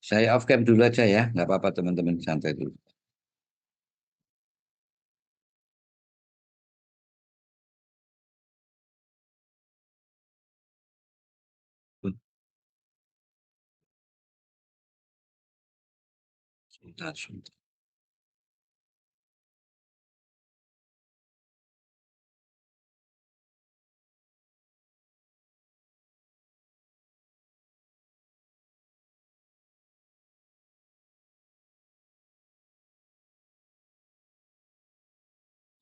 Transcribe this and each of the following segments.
Saya off cam dulu aja ya, nggak apa-apa teman-teman, santai dulu. Sebentar, sebentar.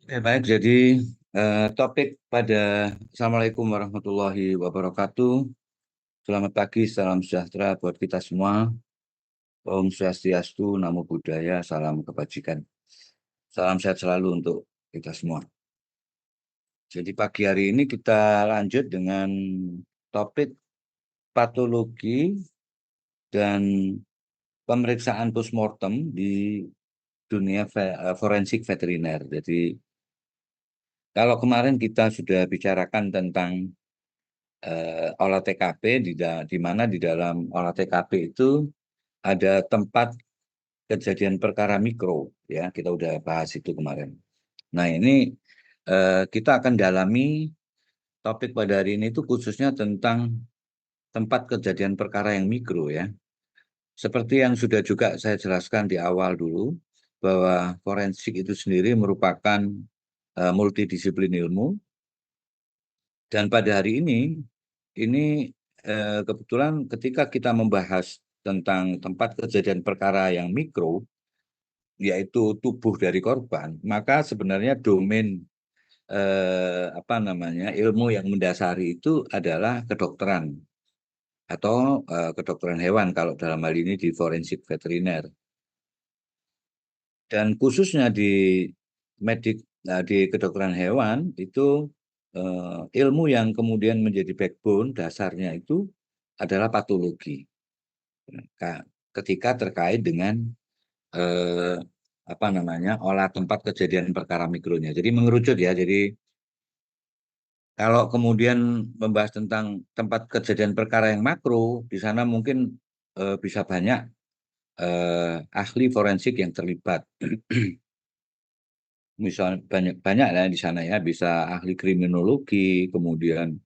Baik, jadi topik pada Assalamualaikum warahmatullahi wabarakatuh. Selamat pagi, salam sejahtera buat kita semua. Om Swastiastu, Namo Buddhaya, salam kebajikan. Salam sehat selalu untuk kita semua. Jadi pagi hari ini kita lanjut dengan topik patologi dan pemeriksaan postmortem di dunia forensik veteriner. Jadi kalau kemarin kita sudah bicarakan tentang olah TKP, di mana di dalam olah TKP itu ada tempat kejadian perkara mikro, ya kita udah bahas itu kemarin. Nah ini kita akan dalami topik pada hari ini itu khususnya tentang tempat kejadian perkara yang mikro ya. Seperti yang sudah juga saya jelaskan di awal dulu, bahwa forensik itu sendiri merupakan multidisiplin ilmu. Dan pada hari ini kebetulan ketika kita membahas tentang tempat kejadian perkara yang mikro, yaitu tubuh dari korban, maka sebenarnya domain apa namanya ilmu yang mendasari itu adalah kedokteran atau kedokteran hewan kalau dalam hal ini di forensik veteriner. Dan khususnya di medik, di kedokteran hewan itu ilmu yang kemudian menjadi backbone dasarnya itu adalah patologi. Ketika terkait dengan eh, apa namanya olah tempat kejadian perkara mikronya. Jadi mengerucut ya. Jadi kalau kemudian membahas tentang tempat kejadian perkara yang makro, di sana mungkin bisa banyak ahli forensik yang terlibat. Misal banyak banyak lah di sana ya, bisa ahli kriminologi, kemudian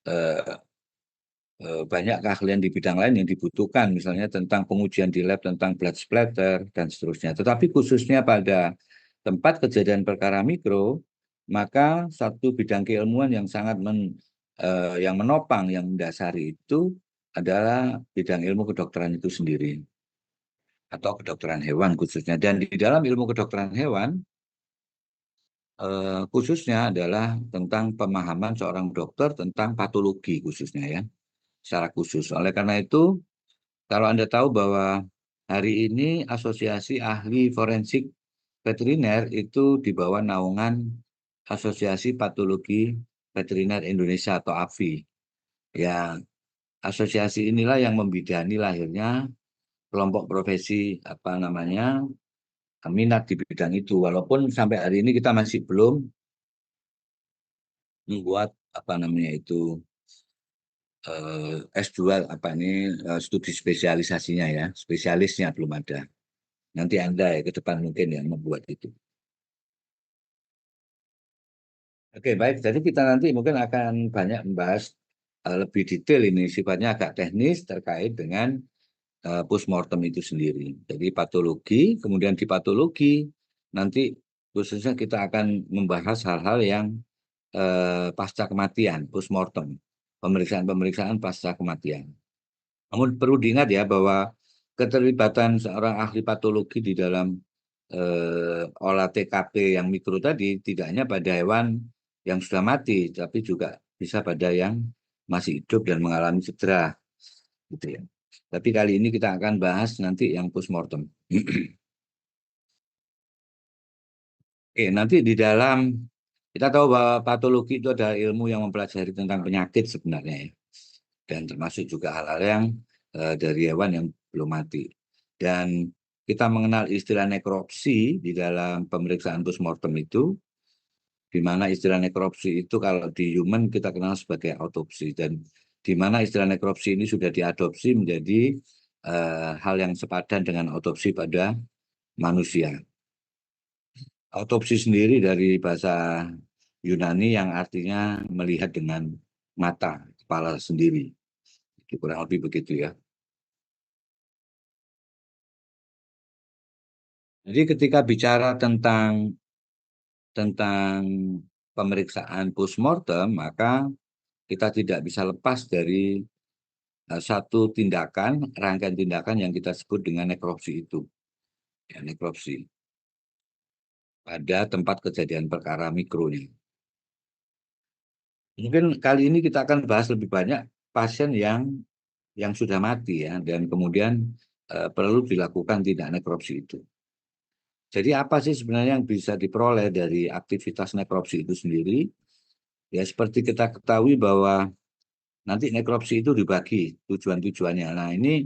eh, banyak keahlian di bidang lain yang dibutuhkan, misalnya tentang pengujian di lab tentang blood splatter dan seterusnya. Tetapi khususnya pada tempat kejadian perkara mikro, maka satu bidang keilmuan yang sangat yang menopang, yang mendasari itu adalah bidang ilmu kedokteran itu sendiri atau kedokteran hewan khususnya. Dan di dalam ilmu kedokteran hewan khususnya adalah tentang pemahaman seorang dokter tentang patologi khususnya ya, secara khusus. Oleh karena itu, kalau Anda tahu bahwa hari ini Asosiasi Ahli Forensik Veteriner itu di bawah naungan Asosiasi Patologi Veteriner Indonesia atau AVI. Ya, asosiasi inilah yang membidani lahirnya kelompok profesi apa namanya minat di bidang itu. Walaupun sampai hari ini kita masih belum membuat apa namanya itu S2 apa ini studi spesialisasinya ya, spesialisnya belum ada. Nanti Anda ya ke depan mungkin yang membuat itu. Oke, baik. Jadi kita nanti mungkin akan banyak membahas lebih detail ini sifatnya agak teknis terkait dengan postmortem itu sendiri. Jadi patologi, kemudian di patologi nanti khususnya kita akan membahas hal-hal yang pasca kematian, postmortem, pemeriksaan-pemeriksaan pasca kematian. Namun perlu diingat ya bahwa keterlibatan seorang ahli patologi di dalam olah TKP yang mikro tadi tidak hanya pada hewan yang sudah mati, tapi juga bisa pada yang masih hidup dan mengalami cedera, gitu ya. Tapi kali ini kita akan bahas nanti yang postmortem. Oke, nanti di dalam kita tahu bahwa patologi itu adalah ilmu yang mempelajari tentang penyakit sebenarnya ya. Dan termasuk juga hal-hal yang dari hewan yang belum mati. Dan kita mengenal istilah nekropsi di dalam pemeriksaan postmortem itu, di mana istilah nekropsi itu kalau di human kita kenal sebagai autopsi, dan di mana istilah nekropsi ini sudah diadopsi menjadi hal yang sepadan dengan otopsi pada manusia. Otopsi sendiri dari bahasa Yunani yang artinya melihat dengan mata kepala sendiri. Kurang lebih begitu ya. Jadi ketika bicara tentang pemeriksaan postmortem, maka kita tidak bisa lepas dari satu tindakan, rangkaian tindakan yang kita sebut dengan nekropsi itu. Ya, nekropsi pada tempat kejadian perkara mikronya. Mungkin kali ini kita akan bahas lebih banyak pasien yang sudah mati ya, dan kemudian perlu dilakukan tindak nekropsi itu. Jadi apa sih sebenarnya yang bisa diperoleh dari aktivitas nekropsi itu sendiri? Ya seperti kita ketahui bahwa nanti nekropsi itu dibagi tujuan-tujuannya. Nah ini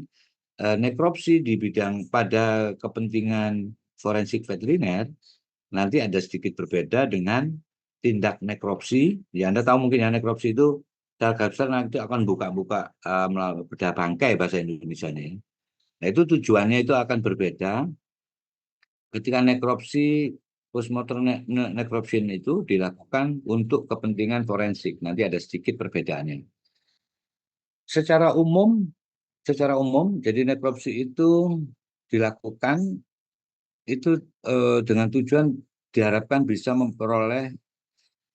nekropsi di bidang pada kepentingan forensik veteriner nanti ada sedikit berbeda dengan tindak nekropsi. Ya Anda tahu mungkin ya nekropsi itu secara besar nanti akan buka-buka bedah bangkai bahasa Indonesia-nya. Nah itu tujuannya itu akan berbeda. Ketika nekropsi postmortem nekropsi itu dilakukan untuk kepentingan forensik. Nanti ada sedikit perbedaannya. Secara umum, jadi nekropsi itu dilakukan itu dengan tujuan diharapkan bisa memperoleh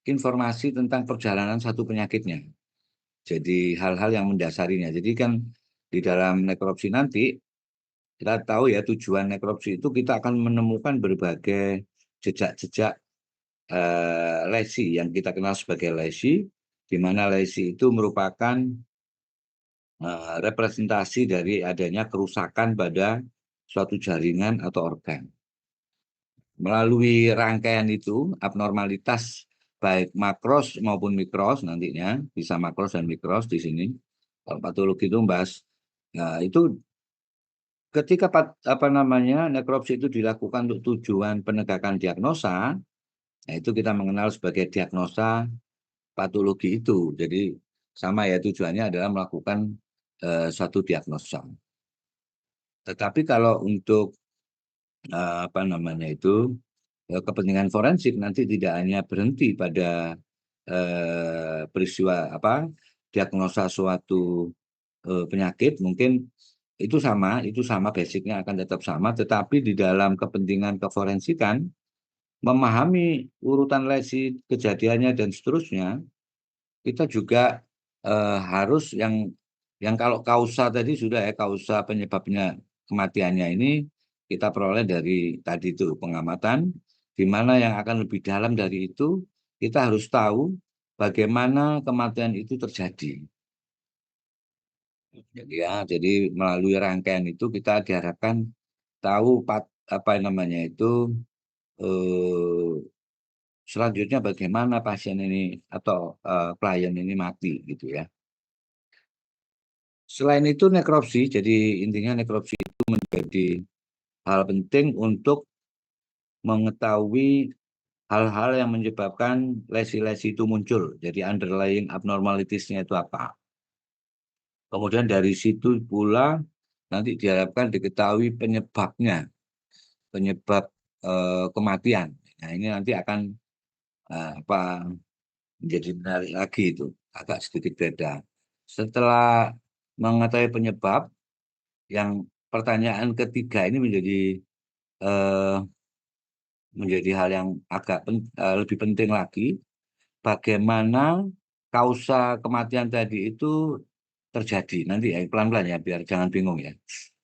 informasi tentang perjalanan satu penyakitnya. Jadi hal-hal yang mendasarinya. Jadi kan di dalam nekropsi nanti kita tahu ya tujuan nekropsi itu kita akan menemukan berbagai jejak-jejak lesi yang kita kenal sebagai lesi, di mana lesi itu merupakan representasi dari adanya kerusakan pada suatu jaringan atau organ. Melalui rangkaian itu, abnormalitas baik makros maupun mikros nantinya, bisa makros dan mikros di sini. Kalau patologi itu membahas, nah itu ketika nekropsi itu dilakukan untuk tujuan penegakan diagnosa, nah itu kita mengenal sebagai diagnosa patologi itu. Jadi sama ya tujuannya adalah melakukan suatu diagnosa. Tetapi kalau untuk kepentingan forensik nanti tidak hanya berhenti pada peristiwa diagnosa suatu penyakit, mungkin itu sama basicnya akan tetap sama, tetapi di dalam kepentingan keforensikan memahami urutan lesi kejadiannya dan seterusnya, kita juga harus yang kalau kausa tadi sudah ya, kausa penyebabnya kematiannya ini kita peroleh dari tadi itu pengamatan, di mana yang akan lebih dalam dari itu kita harus tahu bagaimana kematian itu terjadi. Jadi melalui rangkaian itu kita diharapkan tahu selanjutnya bagaimana pasien ini atau klien ini mati gitu ya. Selain itu nekropsi, jadi intinya nekropsi itu menjadi hal penting untuk mengetahui hal-hal yang menyebabkan lesi-lesi itu muncul. Jadi underlying abnormalities-nya itu apa. Kemudian dari situ pula nanti diharapkan diketahui penyebabnya, penyebab kematian. Nah ini nanti akan menjadi menarik lagi itu, agak sedikit beda. Setelah mengetahui penyebab, yang pertanyaan ketiga ini eh, menjadi hal yang lebih penting lagi, bagaimana kausa kematian tadi itu terjadi. Nanti ya pelan-pelan ya, biar jangan bingung ya.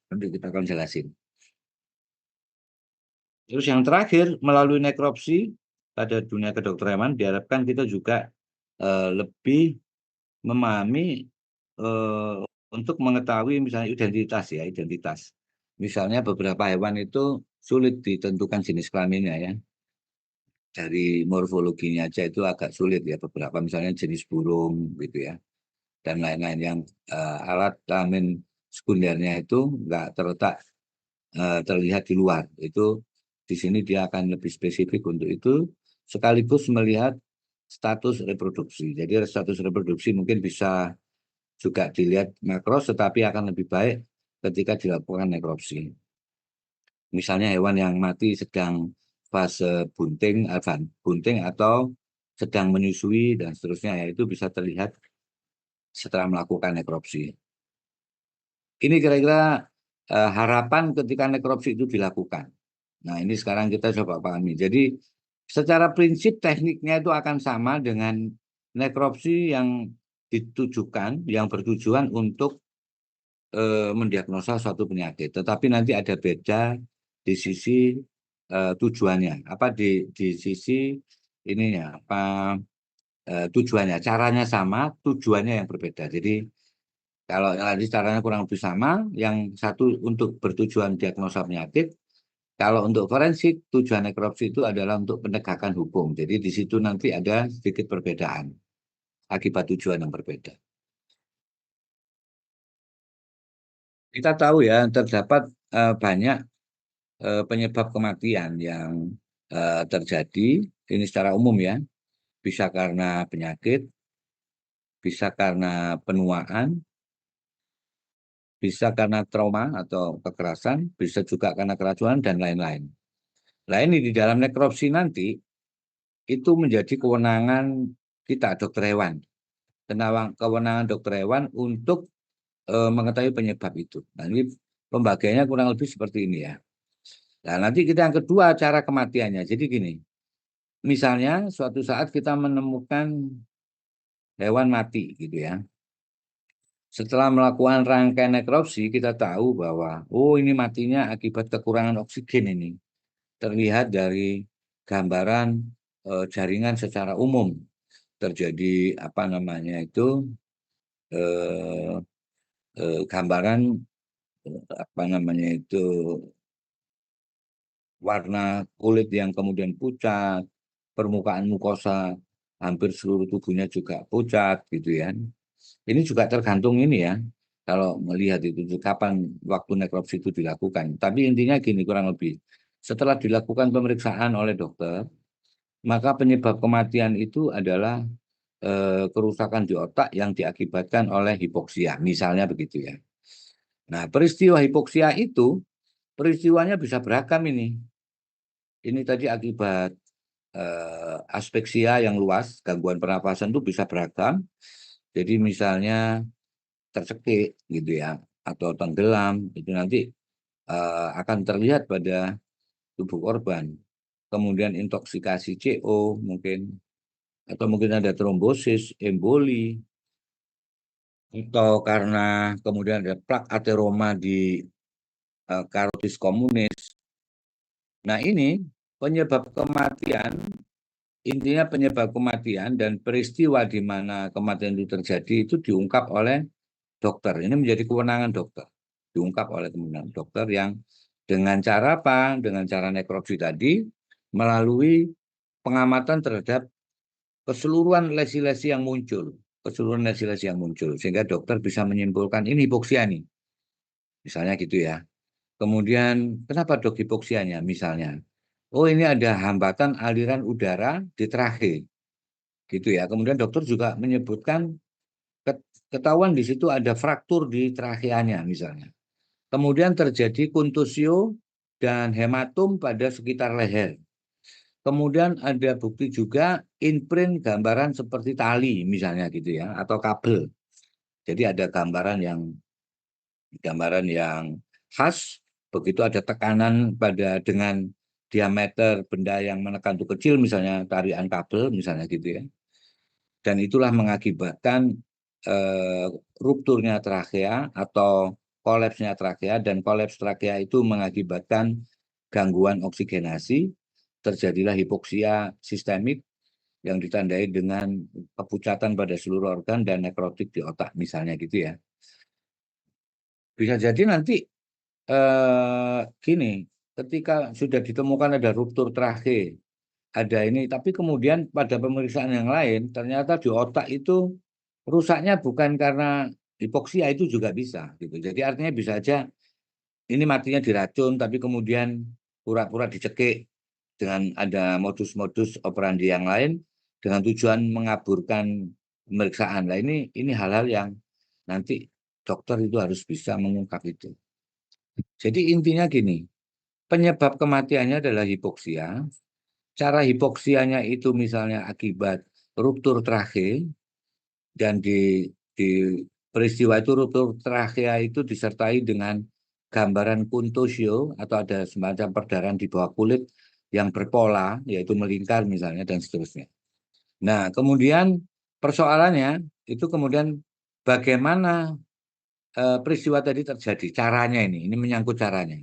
Nanti kita akan jelasin. Terus yang terakhir, melalui nekropsi pada dunia kedokteran diharapkan kita juga lebih memahami untuk mengetahui misalnya identitas. Misalnya beberapa hewan itu sulit ditentukan jenis kelaminnya ya. Dari morfologinya aja itu agak sulit ya, beberapa misalnya jenis burung gitu ya. Dan lain-lain yang alat kelamin sekundernya itu nggak terlihat di luar. Itu di sini dia akan lebih spesifik untuk itu, sekaligus melihat status reproduksi. Jadi status reproduksi mungkin bisa juga dilihat makros, tetapi akan lebih baik ketika dilakukan nekropsi. Misalnya hewan yang mati sedang fase bunting atau sedang menyusui dan seterusnya, ya itu bisa terlihat setelah melakukan nekropsi. Ini kira-kira harapan ketika nekropsi itu dilakukan. Nah, ini sekarang kita coba pahami. Jadi secara prinsip tekniknya itu akan sama dengan nekropsi yang ditujukan, yang bertujuan untuk mendiagnosa suatu penyakit. Tetapi nanti ada beda di sisi tujuannya. Apa di sisi ininya apa tujuannya. Caranya sama, tujuannya yang berbeda. Jadi kalau yang tadi caranya kurang lebih sama, yang satu untuk bertujuan diagnosa penyakit, kalau untuk forensik, tujuan nekropsi itu adalah untuk penegakan hukum. Jadi di situ nanti ada sedikit perbedaan akibat tujuan yang berbeda. Kita tahu ya, terdapat banyak penyebab kematian yang terjadi, ini secara umum ya, bisa karena penyakit, bisa karena penuaan, bisa karena trauma atau kekerasan, bisa juga karena keracunan, dan lain-lain. Nah ini di dalam nekropsi nanti, itu menjadi kewenangan kita, dokter hewan. Kewenangan dokter hewan untuk mengetahui penyebab itu. Nah ini pembagiannya kurang lebih seperti ini ya. Nah nanti kita yang kedua, cara kematiannya. Jadi gini, misalnya suatu saat kita menemukan hewan mati gitu ya. Setelah melakukan rangkaian nekropsi, kita tahu bahwa, oh ini matinya akibat kekurangan oksigen ini. Terlihat dari gambaran jaringan secara umum. Terjadi apa namanya itu, gambaran apa namanya itu, warna kulit yang kemudian pucat, permukaan mukosa hampir seluruh tubuhnya juga pucat gitu ya. Ini juga tergantung ini ya, kalau melihat itu kapan waktu nekropsi itu dilakukan. Tapi intinya gini kurang lebih, setelah dilakukan pemeriksaan oleh dokter, maka penyebab kematian itu adalah kerusakan di otak yang diakibatkan oleh hipoksia, misalnya begitu ya. Nah, peristiwa hipoksia itu, peristiwanya bisa beragam ini. Ini tadi akibat aspeksia yang luas, gangguan pernapasan itu bisa beragam. Jadi misalnya tercekik gitu ya, atau tenggelam, itu nanti akan terlihat pada tubuh korban. Kemudian intoksikasi CO mungkin, atau mungkin ada trombosis, emboli, atau karena kemudian ada plak ateroma di karotis komunis. Nah ini penyebab kematian, intinya penyebab kematian dan peristiwa di mana kematian itu terjadi itu diungkap oleh dokter. Ini menjadi kewenangan dokter. Diungkap oleh kewenangan dokter yang dengan cara apa? Dengan cara nekropsi tadi, melalui pengamatan terhadap keseluruhan lesi-lesi yang muncul. Keseluruhan lesi-lesi yang muncul. Sehingga dokter bisa menyimpulkan ini hipoksia nih. Misalnya gitu ya. Kemudian kenapa dok hipoksianya misalnya? Oh ini ada hambatan aliran udara di trake. Gitu ya. Kemudian dokter juga menyebutkan ketahuan di situ ada fraktur di trakeanya misalnya. Kemudian terjadi kuntusio dan hematom pada sekitar leher. Kemudian ada bukti juga imprint gambaran seperti tali misalnya gitu ya, atau kabel. Jadi ada gambaran yang khas, begitu ada tekanan pada dengan diameter benda yang menekan itu kecil misalnya tarian kabel misalnya gitu ya. Dan itulah mengakibatkan rupturnya trakea atau kolapsnya trakea, dan kolaps trakea itu mengakibatkan gangguan oksigenasi, terjadilah hipoksia sistemik yang ditandai dengan kepucatan pada seluruh organ dan nekrotik di otak misalnya gitu ya. Bisa jadi nanti gini, ketika sudah ditemukan ada ruptur trake, ada ini, tapi kemudian pada pemeriksaan yang lain ternyata di otak itu rusaknya bukan karena hipoksia, itu juga bisa gitu. Jadi artinya bisa aja ini matinya diracun tapi kemudian pura-pura dicekik dengan ada modus-modus operandi yang lain dengan tujuan mengaburkan pemeriksaan. Nah ini hal-hal yang nanti dokter itu harus bisa mengungkap itu. Jadi intinya gini, penyebab kematiannya adalah hipoksia. Cara hipoksianya itu misalnya akibat ruptur trachea, dan di peristiwa itu ruptur trachea itu disertai dengan gambaran contusio atau ada semacam perdarahan di bawah kulit yang berpola, yaitu melingkar misalnya, dan seterusnya. Nah, kemudian persoalannya itu kemudian bagaimana peristiwa tadi terjadi, caranya ini menyangkut caranya.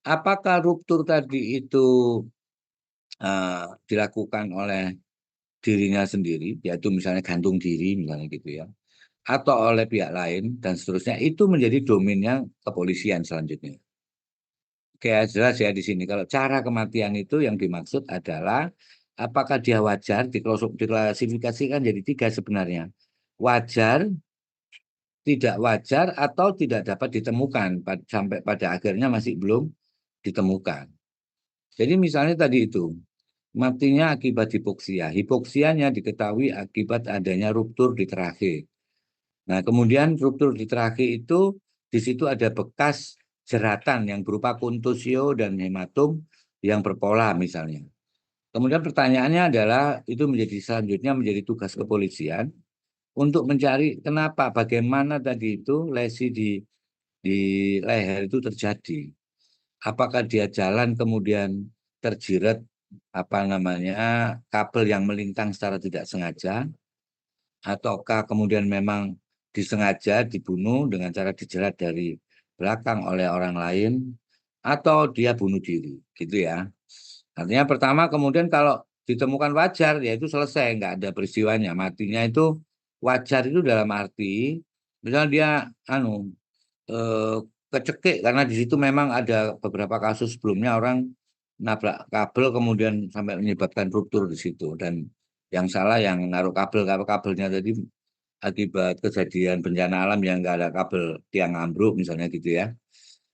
Apakah ruptur tadi itu dilakukan oleh dirinya sendiri, yaitu misalnya gantung diri misalnya gitu ya, atau oleh pihak lain dan seterusnya, itu menjadi domainnya kepolisian selanjutnya. Kayak jelas ya di sini. Kalau cara kematian itu yang dimaksud adalah apakah dia wajar, diklasifikasikan jadi tiga sebenarnya. Wajar, tidak wajar, atau tidak dapat ditemukan sampai pada akhirnya masih belum ditemukan. Jadi misalnya tadi itu, matinya akibat hipoksia. Hipoksianya diketahui akibat adanya ruptur di trachea. Nah, kemudian ruptur di trachea itu di situ ada bekas jeratan yang berupa kontusio dan hematom yang berpola misalnya. Kemudian pertanyaannya adalah itu menjadi selanjutnya menjadi tugas kepolisian untuk mencari kenapa, bagaimana tadi itu lesi di leher itu terjadi. Apakah dia jalan kemudian terjerat apa namanya kabel yang melintang secara tidak sengaja, ataukah kemudian memang disengaja dibunuh dengan cara dijerat dari belakang oleh orang lain, atau dia bunuh diri, gitu ya. Artinya pertama kemudian kalau ditemukan wajar, ya itu selesai, nggak ada peristiwanya. Matinya itu wajar itu dalam arti, misalnya dia eh, kecekik karena di situ memang ada beberapa kasus sebelumnya orang nabrak kabel kemudian sampai menyebabkan ruptur di situ, dan yang salah yang naruh kabel, kalau kabelnya tadi akibat kejadian bencana alam yang nggak ada kabel tiang ambruk misalnya gitu ya,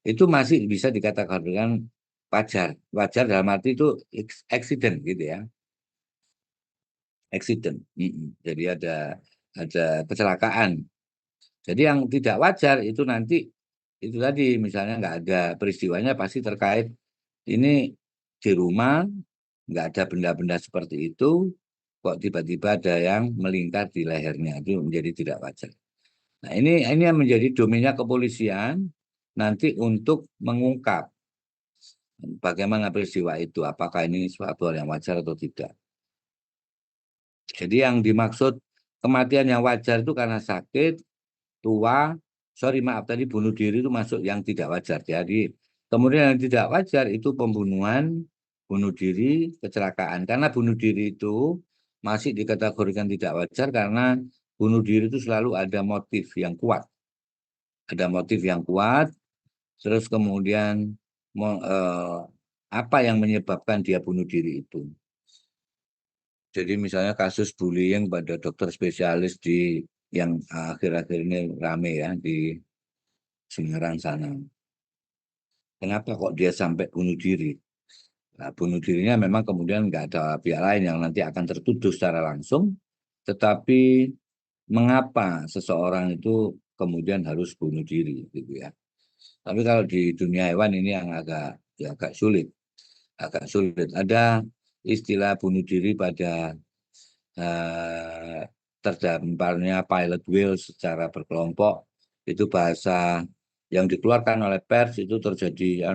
itu masih bisa dikatakan wajar. Wajar dalam arti itu accident gitu ya, accident. Jadi ada kecelakaan. Jadi yang tidak wajar itu nanti itu tadi misalnya nggak ada peristiwanya, pasti terkait ini di rumah nggak ada benda-benda seperti itu, kok tiba-tiba ada yang melingkar di lehernya, itu menjadi tidak wajar. Nah, ini yang menjadi domainnya kepolisian nanti untuk mengungkap bagaimana peristiwa itu, apakah ini suatu hal yang wajar atau tidak. Jadi yang dimaksud kematian yang wajar itu karena sakit, tua, sorry maaf tadi bunuh diri itu masuk yang tidak wajar. Jadi kemudian yang tidak wajar itu pembunuhan, bunuh diri, kecelakaan. Karena bunuh diri itu masih dikategorikan tidak wajar karena bunuh diri itu selalu ada motif yang kuat. Ada motif yang kuat, terus kemudian apa yang menyebabkan dia bunuh diri itu. Jadi misalnya kasus bullying pada dokter spesialis di yang akhir-akhir ini rame ya di Semarang sana. Kenapa kok dia sampai bunuh diri? Nah, bunuh dirinya memang kemudian nggak ada pihak lain yang nanti akan tertuduh secara langsung, tetapi mengapa seseorang itu kemudian harus bunuh diri, gitu ya. Tapi kalau di dunia hewan ini yang agak sulit, agak sulit. Ada istilah bunuh diri pada eh, terdamparnya pilot whale secara berkelompok, itu bahasa yang dikeluarkan oleh pers itu terjadi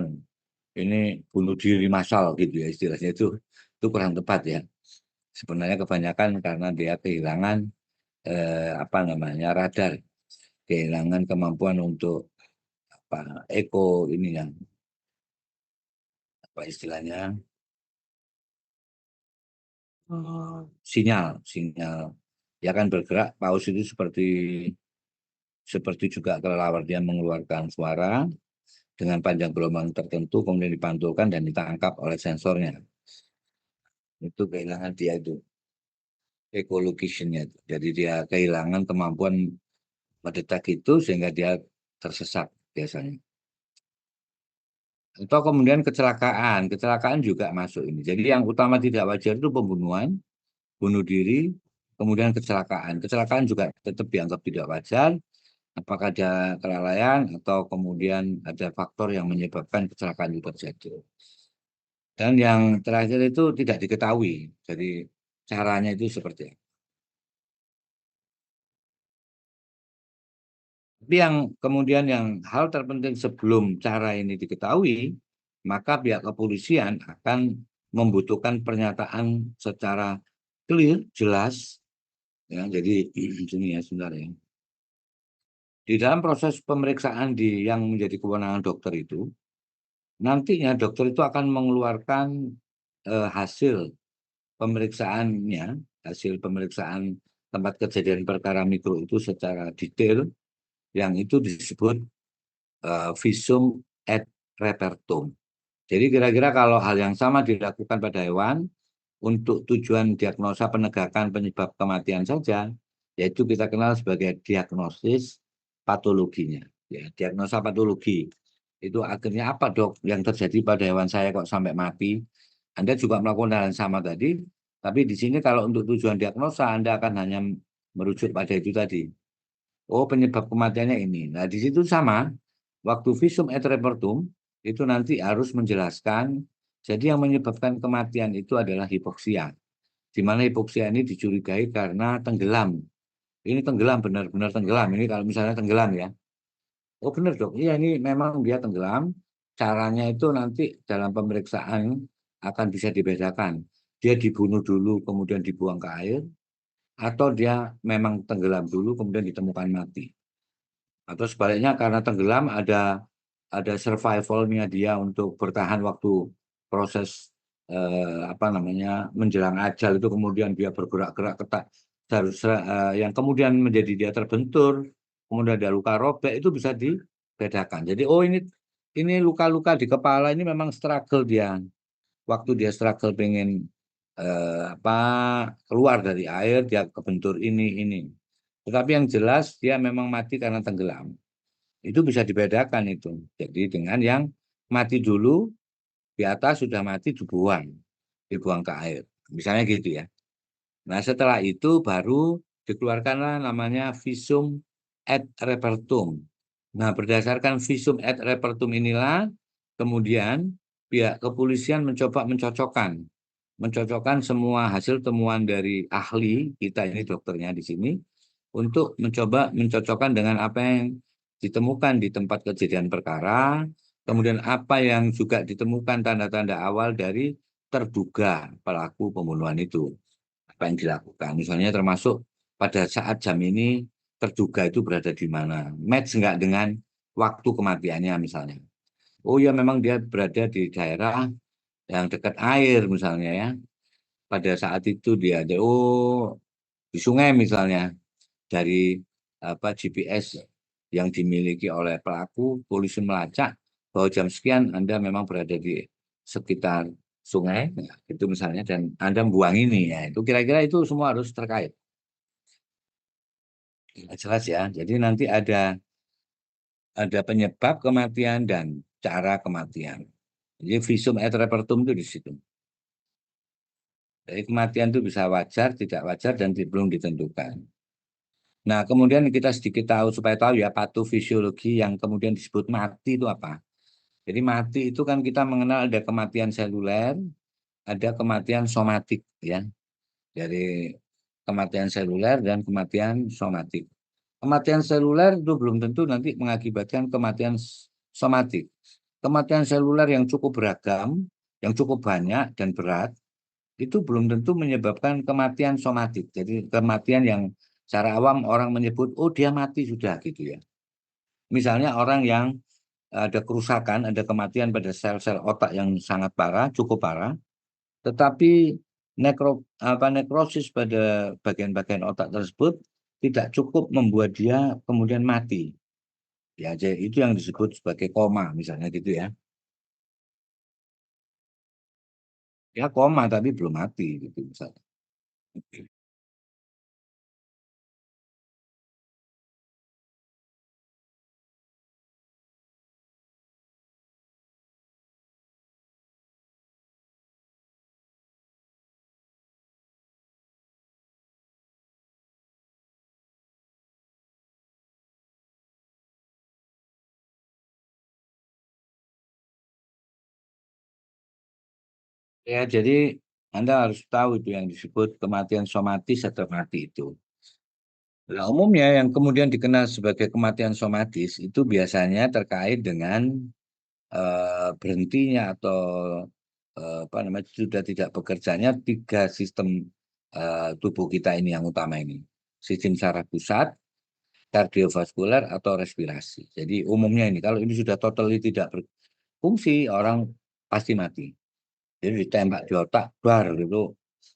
ini bunuh diri massal gitu ya, istilahnya itu kurang tepat ya. Sebenarnya kebanyakan karena dia kehilangan apa namanya radar, kehilangan kemampuan untuk apa ini yang apa istilahnya sinyal dia akan bergerak. Paus itu seperti juga kelelawar, dia mengeluarkan suara dengan panjang gelombang tertentu kemudian dipantulkan dan ditangkap oleh sensornya. Itu kehilangan dia itu echolocation-nya. Jadi dia kehilangan kemampuan mendetek itu sehingga dia tersesat biasanya. Atau kemudian kecelakaan juga masuk ini. Jadi yang utama tidak wajar itu pembunuhan, bunuh diri, kemudian kecelakaan. Kecelakaan juga tetap dianggap tidak wajar. apakah ada kelalaian atau kemudian ada faktor yang menyebabkan kecelakaan itu terjadi. Dan yang terakhir itu tidak diketahui, jadi caranya itu seperti apa. Tapi yang kemudian yang hal terpenting sebelum cara ini diketahui, maka pihak kepolisian akan membutuhkan pernyataan secara clear, jelas, ya. Jadi sini ya, sebentar ya. Di dalam proses pemeriksaan yang menjadi kewenangan dokter itu, nantinya dokter itu akan mengeluarkan hasil pemeriksaannya, hasil pemeriksaan tempat kejadian perkara mikro itu secara detail, yang itu disebut visum et repertum. Jadi kira-kira kalau hal yang sama dilakukan pada hewan untuk tujuan diagnosa penegakan penyebab kematian saja, yaitu kita kenal sebagai diagnosis patologinya. Ya, diagnosa patologi itu akhirnya apa dok yang terjadi pada hewan saya kok sampai mati? Anda juga melakukan hal yang sama tadi, tapi di sini kalau untuk tujuan diagnosa Anda akan hanya merujuk pada itu tadi. Oh, penyebab kematiannya ini. Nah, di situ sama. Waktu visum et repertum itu nanti harus menjelaskan. Jadi yang menyebabkan kematian itu adalah hipoksia. Di mana hipoksia ini dicurigai karena tenggelam. Ini tenggelam, benar-benar tenggelam. Ini kalau misalnya tenggelam ya. Oh benar dok, iya ini memang dia tenggelam. Caranya itu nanti dalam pemeriksaan akan bisa dibedakan. Dia dibunuh dulu, kemudian dibuang ke air, atau dia memang tenggelam dulu, kemudian ditemukan mati. Atau sebaliknya karena tenggelam ada survivalnya dia untuk bertahan waktu proses apa namanya menjelang ajal itu, kemudian dia bergerak-gerak ketak yang kemudian menjadi dia terbentur, kemudian ada luka robek, itu bisa dibedakan. Jadi oh ini luka-luka di kepala ini memang struggle dia, waktu dia struggle pengen apa keluar dari air dia kebentur ini. Tetapi yang jelas dia memang mati karena tenggelam. Itu bisa dibedakan itu. Jadi dengan yang mati dulu, di atas sudah mati dibuang ke air. Misalnya gitu ya. Nah setelah itu baru dikeluarkanlah namanya visum et repertum. Nah berdasarkan visum et repertum inilah kemudian pihak kepolisian mencoba mencocokkan semua hasil temuan dari ahli kita ini dokternya di sini untuk mencoba mencocokkan dengan apa yang ditemukan di tempat kejadian perkara, kemudian apa yang juga ditemukan tanda-tanda awal dari terduga pelaku pembunuhan itu, apa yang dilakukan. Misalnya termasuk pada saat jam ini terduga itu berada di mana, match nggak dengan waktu kematiannya misalnya. Oh ya memang dia berada di daerah yang dekat air misalnya ya. Pada saat itu dia ada di sungai misalnya, dari apa GPS yang dimiliki oleh pelaku, polisi melacak bahwa jam sekian Anda memang berada di sekitar sungai, ya, itu misalnya, dan Anda buang ini, ya itu kira-kira itu semua harus terkait. Ya, jelas ya. Jadi nanti ada penyebab kematian dan cara kematian. Jadi visum et repertum itu di situ. Jadi kematian itu bisa wajar, tidak wajar, dan belum ditentukan. Nah, kemudian kita sedikit tahu supaya tahu ya patofisiologi yang kemudian disebut mati itu apa. Jadi mati itu kan kita mengenal ada kematian seluler, ada kematian somatik ya. Dari kematian seluler dan kematian somatik. Kematian seluler itu belum tentu nanti mengakibatkan kematian somatik. Kematian seluler yang cukup beragam, yang cukup banyak dan berat, itu belum tentu menyebabkan kematian somatik. Jadi kematian yang secara awam orang menyebut, oh dia mati sudah gitu ya. Misalnya orang yang ada kerusakan, ada kematian pada sel-sel otak yang sangat parah, cukup parah, tetapi nekrosis pada bagian-bagian otak tersebut tidak cukup membuat dia kemudian mati. Ya, jadi itu yang disebut sebagai koma misalnya gitu ya. Ya koma tapi belum mati gitu misalnya. Ya, jadi Anda harus tahu itu yang disebut kematian somatis atau mati itu. Nah, umumnya yang kemudian dikenal sebagai kematian somatis itu biasanya terkait dengan berhentinya atau apa namanya sudah tidak bekerjanya tiga sistem tubuh kita ini yang utama ini. Sistem saraf pusat, kardiovaskuler atau respirasi. Jadi umumnya ini kalau ini sudah totally tidak berfungsi orang pasti mati. Jadi ditembak di otak, bar gitu,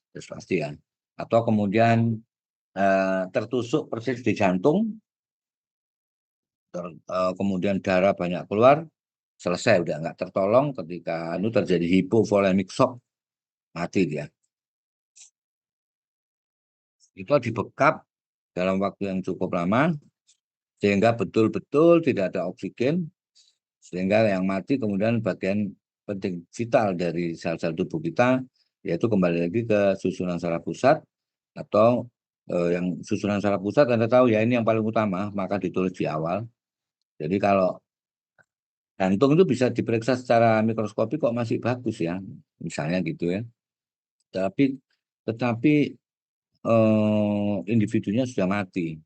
terus pasti ya. Atau kemudian tertusuk persis di jantung, kemudian darah banyak keluar, selesai udah nggak tertolong ketika itu terjadi hipovolemic shock, mati dia. Itu dibekap dalam waktu yang cukup lama, sehingga betul-betul tidak ada oksigen, sehingga yang mati kemudian bagian penting vital dari sel-sel tubuh kita, yaitu kembali lagi ke susunan saraf pusat, atau yang susunan saraf pusat Anda tahu ya, ini yang paling utama, maka ditulis di awal. Jadi kalau jantung itu bisa diperiksa secara mikroskopi kok masih bagus ya, misalnya gitu ya. Tetapi individunya sudah mati.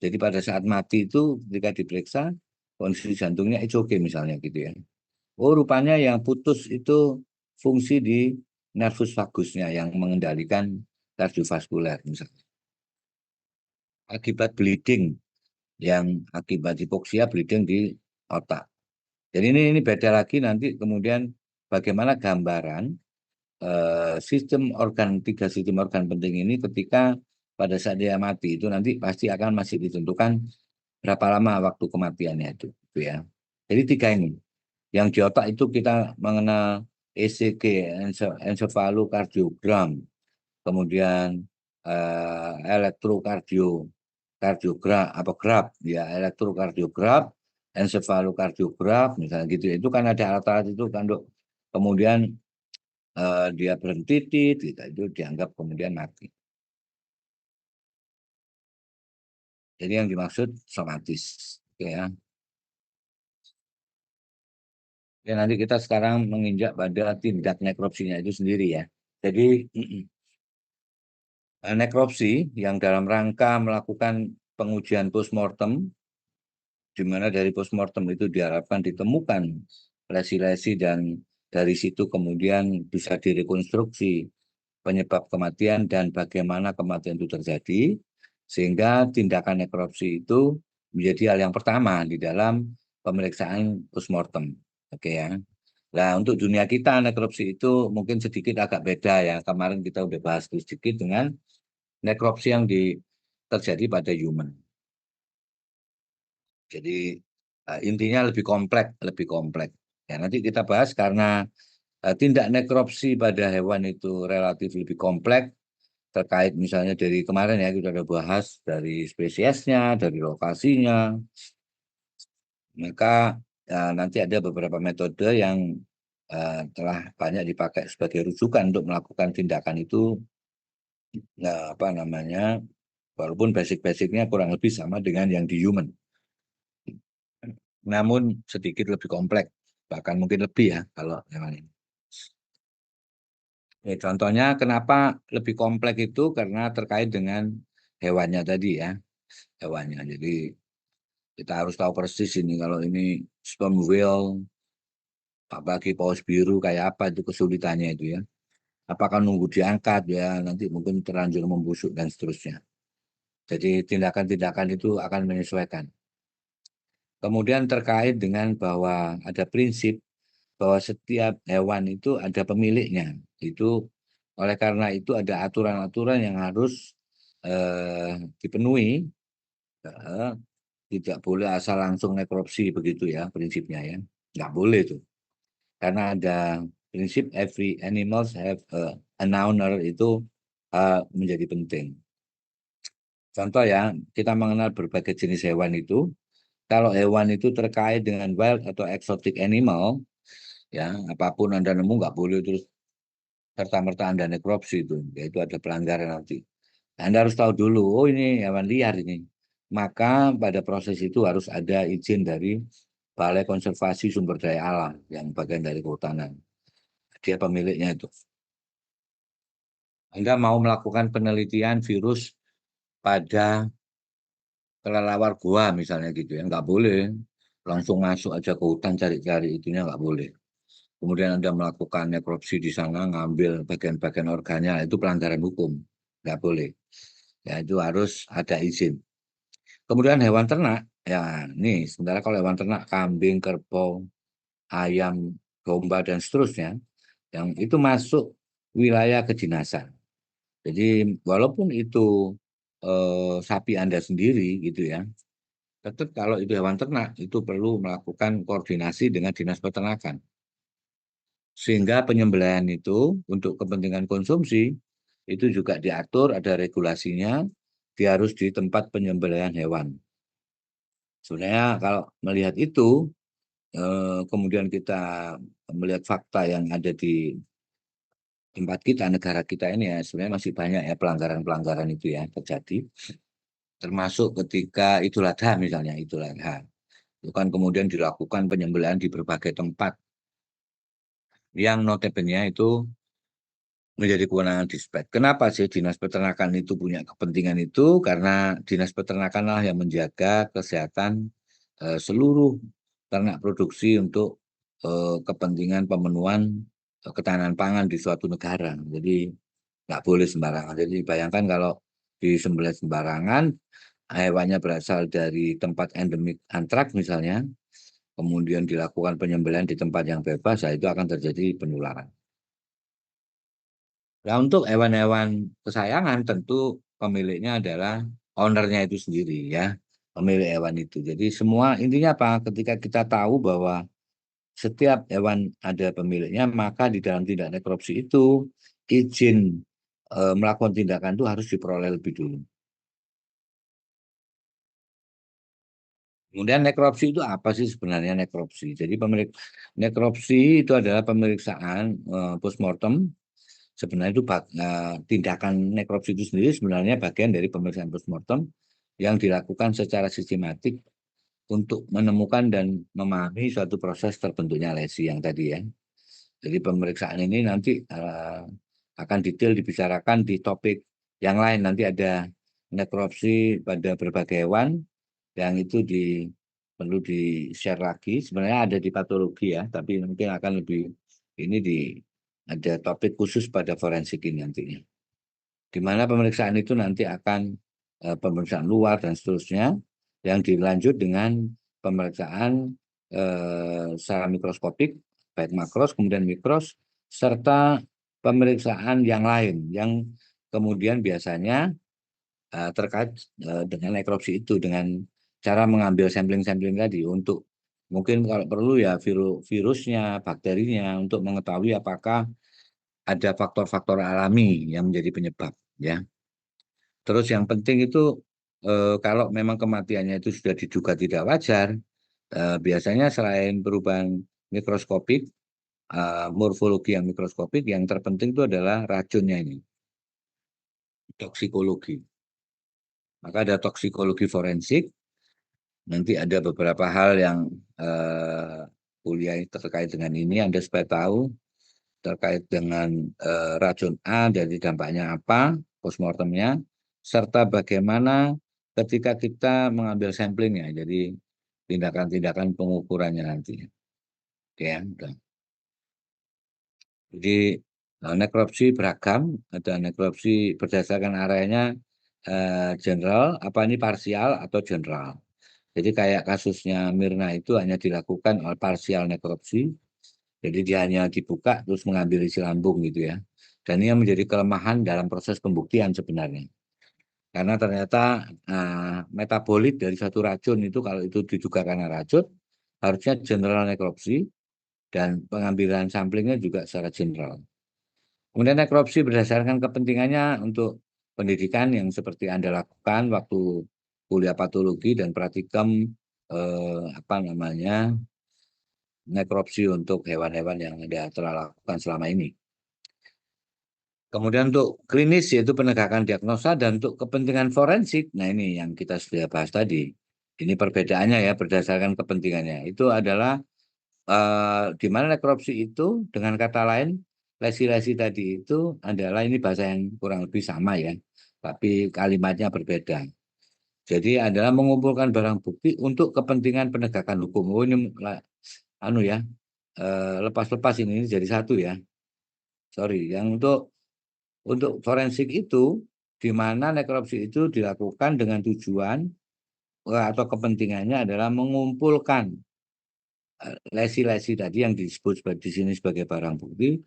Jadi pada saat mati itu ketika diperiksa kondisi jantungnya it's okay misalnya gitu ya. Oh rupanya yang putus itu fungsi di nervus vagusnya yang mengendalikan kardiovaskuler misalnya. Akibat bleeding yang akibat hipoksia bleeding di otak. Jadi ini beda lagi nanti kemudian bagaimana gambaran tiga sistem organ penting ini ketika pada saat dia mati itu nanti pasti akan masih ditentukan berapa lama waktu kematiannya itu gitu ya. Jadi tiga ini. Yang di otak itu kita mengenal ECG, encephalokardiogram, kemudian kardiogram apa graf ya, elektrokardiograf, encephalokardiogram misalnya gitu. Itu kan ada alat-alat itu kan dok. Kemudian dia berhenti gitu, itu dianggap kemudian mati. Jadi yang dimaksud somatis. Oke ya. Ya, nanti kita sekarang menginjak pada tindak nekropsinya itu sendiri ya. Jadi nekropsi yang dalam rangka melakukan pengujian postmortem, di mana dari postmortem itu diharapkan ditemukan lesi-lesi dan dari situ kemudian bisa direkonstruksi penyebab kematian dan bagaimana kematian itu terjadi, sehingga tindakan nekropsi itu menjadi hal yang pertama di dalam pemeriksaan postmortem. Oke ya. Nah, untuk dunia kita nekropsi itu mungkin sedikit agak beda ya. Kemarin kita udah bahas sedikit dengan nekropsi yang terjadi pada human. Jadi intinya lebih kompleks, lebih kompleks. Ya, nanti kita bahas karena tindak nekropsi pada hewan itu relatif lebih kompleks terkait misalnya dari kemarin ya kita udah bahas dari spesiesnya, dari lokasinya. Maka nanti ada beberapa metode yang telah banyak dipakai sebagai rujukan untuk melakukan tindakan itu, apa namanya, walaupun basic-basicnya kurang lebih sama dengan yang di human, namun sedikit lebih kompleks, bahkan mungkin lebih ya kalau hewan ini. Ya, contohnya kenapa lebih kompleks itu karena terkait dengan hewannya tadi ya, hewannya. Jadi kita harus tahu persis ini kalau ini sperm whale, apalagi paus biru kayak apa itu kesulitannya itu ya. Apakah nunggu diangkat ya, nanti mungkin terlanjur membusuk dan seterusnya. Jadi tindakan-tindakan itu akan menyesuaikan. Kemudian terkait dengan bahwa ada prinsip bahwa setiap hewan itu ada pemiliknya. Itu oleh karena itu ada aturan-aturan yang harus dipenuhi. eh, Tidak boleh asal langsung nekropsi begitu ya prinsipnya ya. Nggak boleh tuh. Karena ada prinsip every animals have an owner itu menjadi penting. Contoh ya, kita mengenal berbagai jenis hewan itu. Kalau hewan itu terkait dengan wild atau exotic animal, ya apapun Anda nemu nggak boleh terus serta-merta Anda nekropsi itu, yaitu ada pelanggaran nanti. Anda harus tahu dulu, oh ini hewan liar ini. Maka pada proses itu harus ada izin dari Balai Konservasi Sumber Daya Alam yang bagian dari kehutanan. Dia pemiliknya itu. Anda mau melakukan penelitian virus pada kelelawar goa misalnya gitu ya, nggak boleh. Langsung masuk aja ke hutan cari-cari itunya nggak boleh. Kemudian Anda melakukan nekropsi di sana, ngambil bagian-bagian organnya, itu pelanggaran hukum. Nggak boleh. Ya, itu harus ada izin. Kemudian hewan ternak, ya nih, sementara kalau hewan ternak, kambing, kerbau, ayam, domba, dan seterusnya, yang itu masuk wilayah kedinasan. Jadi walaupun itu sapi Anda sendiri gitu ya, tetap kalau itu hewan ternak, itu perlu melakukan koordinasi dengan dinas peternakan. Sehingga penyembelihan itu untuk kepentingan konsumsi itu juga diatur, ada regulasinya, dia harus di tempat penyembelihan hewan. Sebenarnya kalau melihat itu, kemudian kita melihat fakta yang ada di tempat kita, negara kita ini ya, sebenarnya masih banyak ya pelanggaran-pelanggaran itu ya terjadi. Termasuk ketika Idul Adha misalnya, Idul Adha. Itu kan kemudian dilakukan penyembelihan di berbagai tempat yang notabene itu menjadi kewenangan Dispet. Kenapa sih Dinas Peternakan itu punya kepentingan itu? Karena Dinas Peternakan lah yang menjaga kesehatan seluruh ternak produksi untuk kepentingan pemenuhan ketahanan pangan di suatu negara. Jadi nggak boleh sembarangan. Jadi bayangkan kalau disembelih sembarangan, hewannya berasal dari tempat endemik antraks misalnya, kemudian dilakukan penyembelihan di tempat yang bebas, ya itu akan terjadi penularan. Nah, untuk hewan-hewan kesayangan tentu pemiliknya adalah ownernya itu sendiri ya, pemilik hewan itu. Jadi semua intinya apa? Ketika kita tahu bahwa setiap hewan ada pemiliknya, maka di dalam tindak nekropsi itu izin melakukan tindakan itu harus diperoleh lebih dulu. Kemudian nekropsi itu apa sih sebenarnya nekropsi? Jadi nekropsi itu adalah pemeriksaan postmortem. Sebenarnya itu tindakan nekropsi itu sendiri sebenarnya bagian dari pemeriksaan postmortem yang dilakukan secara sistematik untuk menemukan dan memahami suatu proses terbentuknya lesi yang tadi ya. Jadi pemeriksaan ini nanti akan detail dibicarakan di topik yang lain. Nanti ada nekropsi pada berbagai hewan yang itu perlu di-share lagi. Sebenarnya ada di patologi ya, tapi mungkin akan lebih ini ada topik khusus pada forensik ini nantinya. Di mana pemeriksaan itu nanti akan pemeriksaan luar dan seterusnya yang dilanjut dengan pemeriksaan secara mikroskopik, baik makros kemudian mikros, serta pemeriksaan yang lain yang kemudian biasanya terkait dengan nekropsi itu, dengan cara mengambil sampling-sampling tadi untuk mungkin kalau perlu ya virusnya, bakterinya untuk mengetahui apakah ada faktor-faktor alami yang menjadi penyebab ya. Terus yang penting itu kalau memang kematiannya itu sudah diduga tidak wajar, biasanya selain perubahan mikroskopik, morfologi yang mikroskopik, yang terpenting itu adalah racunnya ini, toksikologi. Maka ada toksikologi forensik, nanti ada beberapa hal yang kuliah terkait dengan ini, Anda supaya tahu terkait dengan racun A dari dampaknya apa, postmortemnya, serta bagaimana ketika kita mengambil samplingnya, jadi tindakan-tindakan pengukurannya nanti. Oke, ya, udah. Jadi nekropsi beragam, ada nekropsi berdasarkan areanya general, apa ini parsial atau general. Jadi kayak kasusnya Mirna itu hanya dilakukan oleh parsial nekropsi, jadi dia hanya dibuka terus mengambil isi lambung gitu ya. Dan ini yang menjadi kelemahan dalam proses pembuktian sebenarnya. Karena ternyata metabolit dari satu racun itu kalau itu diduga karena racun, harusnya general nekropsi dan pengambilan samplingnya juga secara general. Kemudian nekropsi berdasarkan kepentingannya untuk pendidikan yang seperti Anda lakukan waktu kuliah patologi dan praktikum apa namanya nekropsi untuk hewan-hewan yang Anda telah lakukan selama ini. Kemudian untuk klinis yaitu penegakan diagnosa dan untuk kepentingan forensik, nah ini yang kita sudah bahas tadi. Ini perbedaannya ya berdasarkan kepentingannya. Itu adalah di mana nekropsi itu dengan kata lain lesi-lesi tadi itu adalah ini bahasa yang kurang lebih sama ya, tapi kalimatnya berbeda. Jadi adalah mengumpulkan barang bukti untuk kepentingan penegakan hukum. Oh ini anu ya, lepas-lepas ini jadi satu ya. Sorry, yang untuk forensik itu di mana nekropsi itu dilakukan dengan tujuan atau kepentingannya adalah mengumpulkan lesi-lesi tadi yang disebut di sini sebagai barang bukti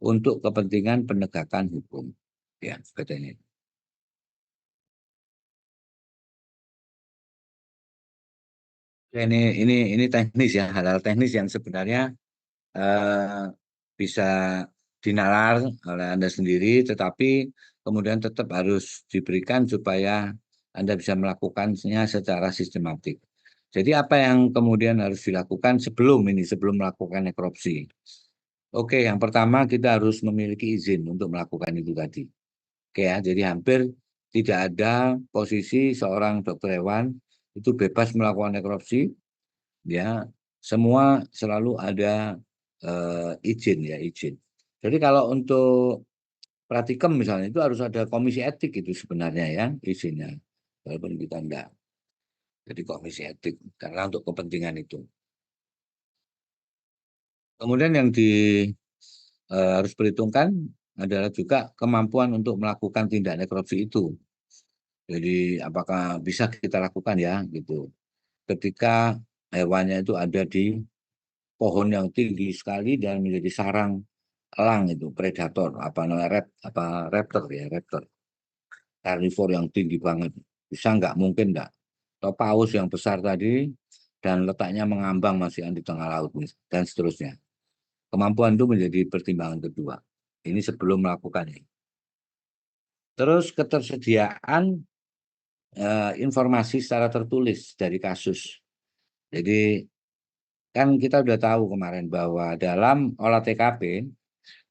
untuk kepentingan penegakan hukum. Ya, seperti ini. Ya, ini teknis ya, hal-hal teknis yang sebenarnya eh, bisa dinalar oleh Anda sendiri, tetapi kemudian tetap harus diberikan supaya Anda bisa melakukannya secara sistematik. Jadi apa yang kemudian harus dilakukan sebelum melakukan nekropsi? Oke, yang pertama kita harus memiliki izin untuk melakukan itu tadi. Oke ya, jadi hampir tidak ada posisi seorang dokter hewan itu bebas melakukan nekropsi, ya semua selalu ada izin ya izin. Jadi kalau untuk pratikum misalnya itu harus ada komisi etik itu sebenarnya ya izinnya, walaupun kita enggak. Jadi komisi etik karena untuk kepentingan itu. Kemudian yang harus perhitungkan adalah juga kemampuan untuk melakukan tindak nekropsi itu. Jadi apakah bisa kita lakukan ya gitu. Ketika hewannya itu ada di pohon yang tinggi sekali dan menjadi sarang elang itu predator apa namanya raptor ya raptor karnivor yang tinggi banget bisa nggak mungkin nggak atau paus yang besar tadi dan letaknya mengambang masih di tengah laut dan seterusnya kemampuan itu menjadi pertimbangan kedua ini sebelum melakukannya terus ketersediaan informasi secara tertulis dari kasus jadi kan kita sudah tahu kemarin bahwa dalam olah TKP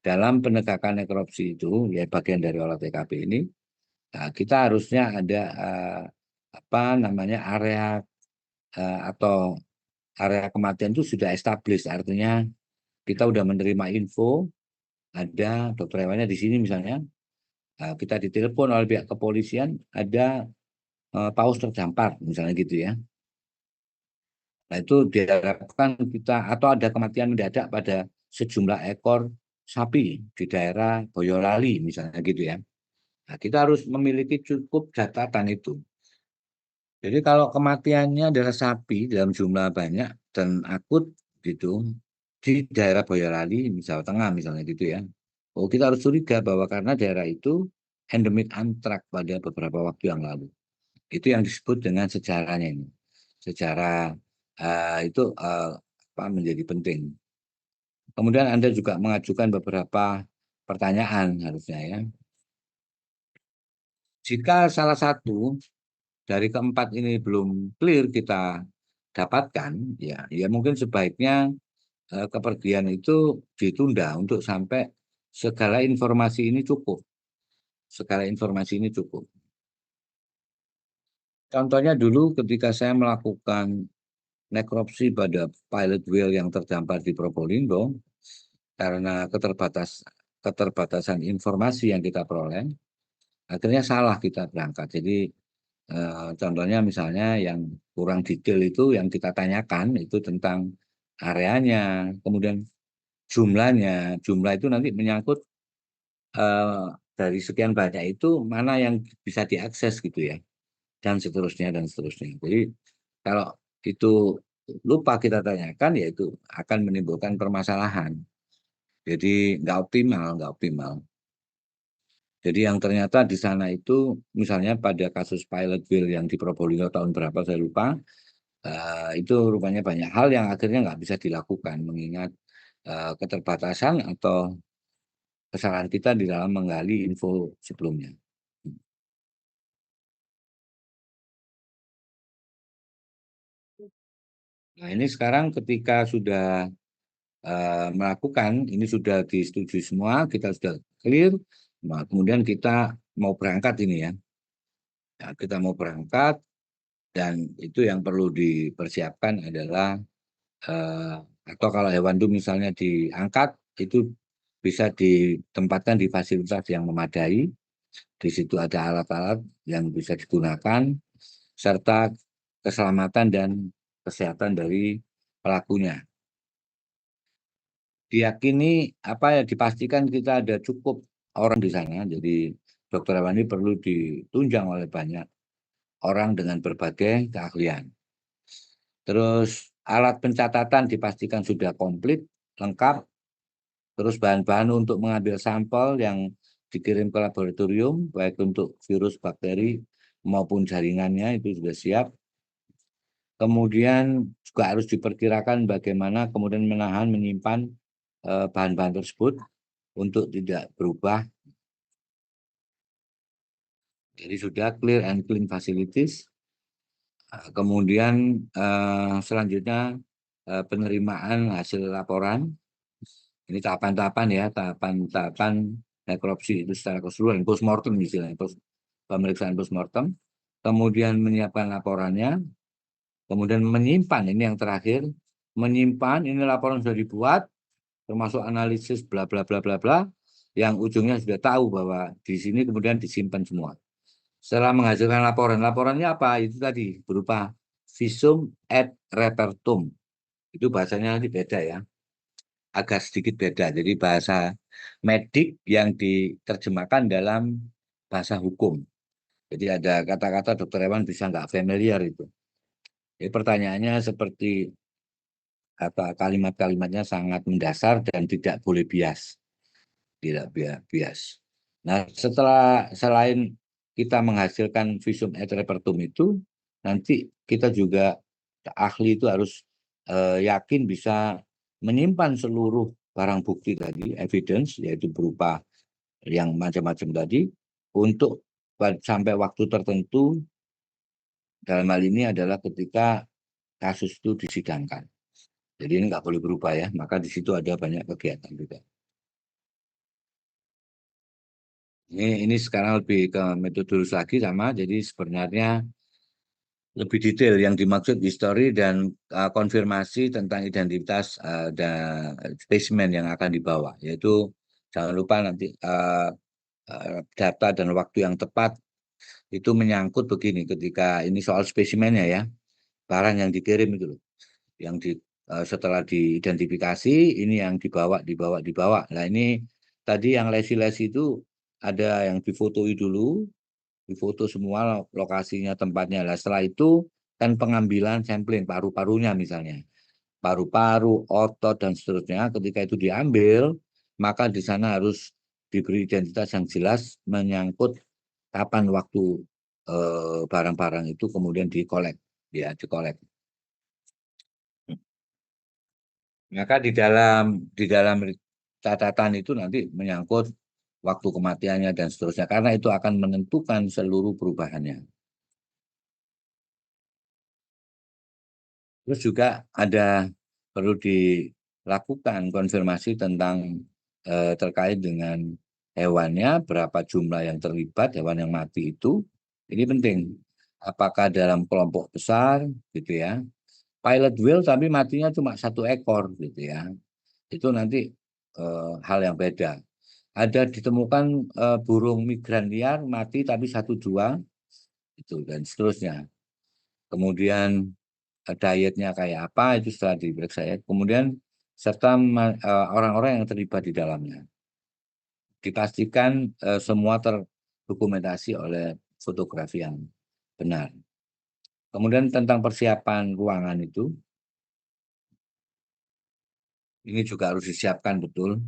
dalam penegakan nekropsi itu ya bagian dari olah TKP ini nah, kita harusnya ada apa namanya area atau area kematian itu sudah established artinya kita sudah menerima info ada dokter hewannya di sini misalnya kita ditelepon oleh pihak kepolisian ada paus terdampar misalnya gitu ya. Nah itu diharapkan kita atau ada kematian mendadak pada sejumlah ekor sapi di daerah Boyolali misalnya gitu ya. Nah, kita harus memiliki cukup catatan itu. Jadi kalau kematiannya adalah sapi dalam jumlah banyak dan akut gitu di daerah Boyolali, Jawa Tengah misalnya gitu ya. Oh, kita harus curiga bahwa karena daerah itu endemik antrak pada beberapa waktu yang lalu. Itu yang disebut dengan sejarahnya ini. Sejarah itu apa menjadi penting. Kemudian Anda juga mengajukan beberapa pertanyaan harusnya ya. Jika salah satu dari keempat ini belum clear kita dapatkan, ya mungkin sebaiknya kepergian itu ditunda untuk sampai segala informasi ini cukup. Segala informasi ini cukup. Contohnya dulu ketika saya melakukan nekropsi pada pilot whale yang terdampar di Probolinggo, karena keterbatasan informasi yang kita peroleh, akhirnya salah kita berangkat. Jadi contohnya misalnya yang kurang detail itu yang kita tanyakan itu tentang areanya, kemudian jumlah itu nanti menyangkut dari sekian banyak itu mana yang bisa diakses gitu ya, dan seterusnya dan seterusnya. Jadi kalau itu lupa kita tanyakan ya itu akan menimbulkan permasalahan. Jadi nggak optimal. Jadi yang ternyata di sana itu misalnya pada kasus pilot whale yang di Probolinggo tahun berapa saya lupa, itu rupanya banyak hal yang akhirnya nggak bisa dilakukan mengingat keterbatasan atau kesalahan kita di dalam menggali info sebelumnya. Nah ini sekarang ketika sudah melakukan, ini sudah disetujui semua, kita sudah clear, nah, kemudian kita mau berangkat ini ya. Ya, kita mau berangkat dan itu yang perlu dipersiapkan adalah atau kalau hewan itu misalnya diangkat itu bisa ditempatkan di fasilitas yang memadai. Di situ ada alat-alat yang bisa digunakan, serta keselamatan dan kesehatan dari pelakunya. Diyakini apa ya, dipastikan kita ada cukup orang di sana, jadi dokter hewan ini perlu ditunjang oleh banyak orang dengan berbagai keahlian. Terus alat pencatatan dipastikan sudah komplit, lengkap. Terus bahan-bahan untuk mengambil sampel yang dikirim ke laboratorium, baik untuk virus, bakteri, maupun jaringannya itu sudah siap. Kemudian juga harus diperkirakan bagaimana kemudian menahan, menyimpan bahan-bahan tersebut untuk tidak berubah. Jadi sudah clear and clean facilities. Kemudian selanjutnya penerimaan hasil laporan. Ini tahapan-tahapan ya, tahapan-tahapan nekropsi itu secara keseluruhan, postmortem istilahnya, pemeriksaan postmortem. Kemudian menyiapkan laporannya, kemudian menyimpan, ini yang terakhir, menyimpan, ini laporan sudah dibuat, termasuk analisis bla bla bla bla bla, yang ujungnya sudah tahu bahwa di sini kemudian disimpan semua. Setelah menghasilkan laporan, laporannya apa? Itu tadi berupa visum et repertum. Itu bahasanya nanti beda ya, agak sedikit beda. Jadi bahasa medik yang diterjemahkan dalam bahasa hukum. Jadi ada kata-kata dokter hewan bisa nggak familiar itu. Jadi pertanyaannya seperti kata kalimat-kalimatnya sangat mendasar dan tidak boleh bias, tidak bias. Nah, selain kita menghasilkan visum et repertum itu, nanti kita juga ahli itu harus yakin bisa menyimpan seluruh barang bukti tadi, evidence, yaitu berupa yang macam-macam tadi, untuk sampai waktu tertentu, dalam hal ini adalah ketika kasus itu disidangkan. Jadi ini nggak boleh berubah ya, maka di situ ada banyak kegiatan juga. Ini sekarang lebih ke metodologi lagi sama, jadi sebenarnya lebih detail yang dimaksud histori dan konfirmasi tentang identitas dan spesimen yang akan dibawa, yaitu jangan lupa nanti data dan waktu yang tepat itu menyangkut begini, ketika ini soal spesimennya ya, barang yang dikirim itu loh, yang setelah diidentifikasi ini yang dibawa. Nah ini tadi yang lesi-lesi itu ada yang difotoi dulu, difoto semua lokasinya, tempatnya. Nah setelah itu kan pengambilan sampling paru-parunya misalnya, paru-paru, otot dan seterusnya. Ketika itu diambil, maka di sana harus diberi identitas yang jelas menyangkut kapan waktu barang-barang itu kemudian dikolek, ya dikolek. Maka di dalam catatan itu nanti menyangkut waktu kematiannya dan seterusnya, karena itu akan menentukan seluruh perubahannya. Terus juga ada perlu dilakukan konfirmasi tentang terkait dengan hewannya, berapa jumlah yang terlibat, hewan yang mati itu. Ini penting. Apakah dalam kelompok besar gitu ya. Pilot whale tapi matinya cuma 1 ekor gitu ya. Itu nanti hal yang beda. Ada ditemukan burung migran liar mati tapi 1-2 itu dan seterusnya. Kemudian dietnya kayak apa itu setelah diperiksa ya. Kemudian serta orang-orang yang terlibat di dalamnya. Dipastikan semua terdokumentasi oleh fotografi yang benar. Kemudian tentang persiapan ruangan itu, ini juga harus disiapkan betul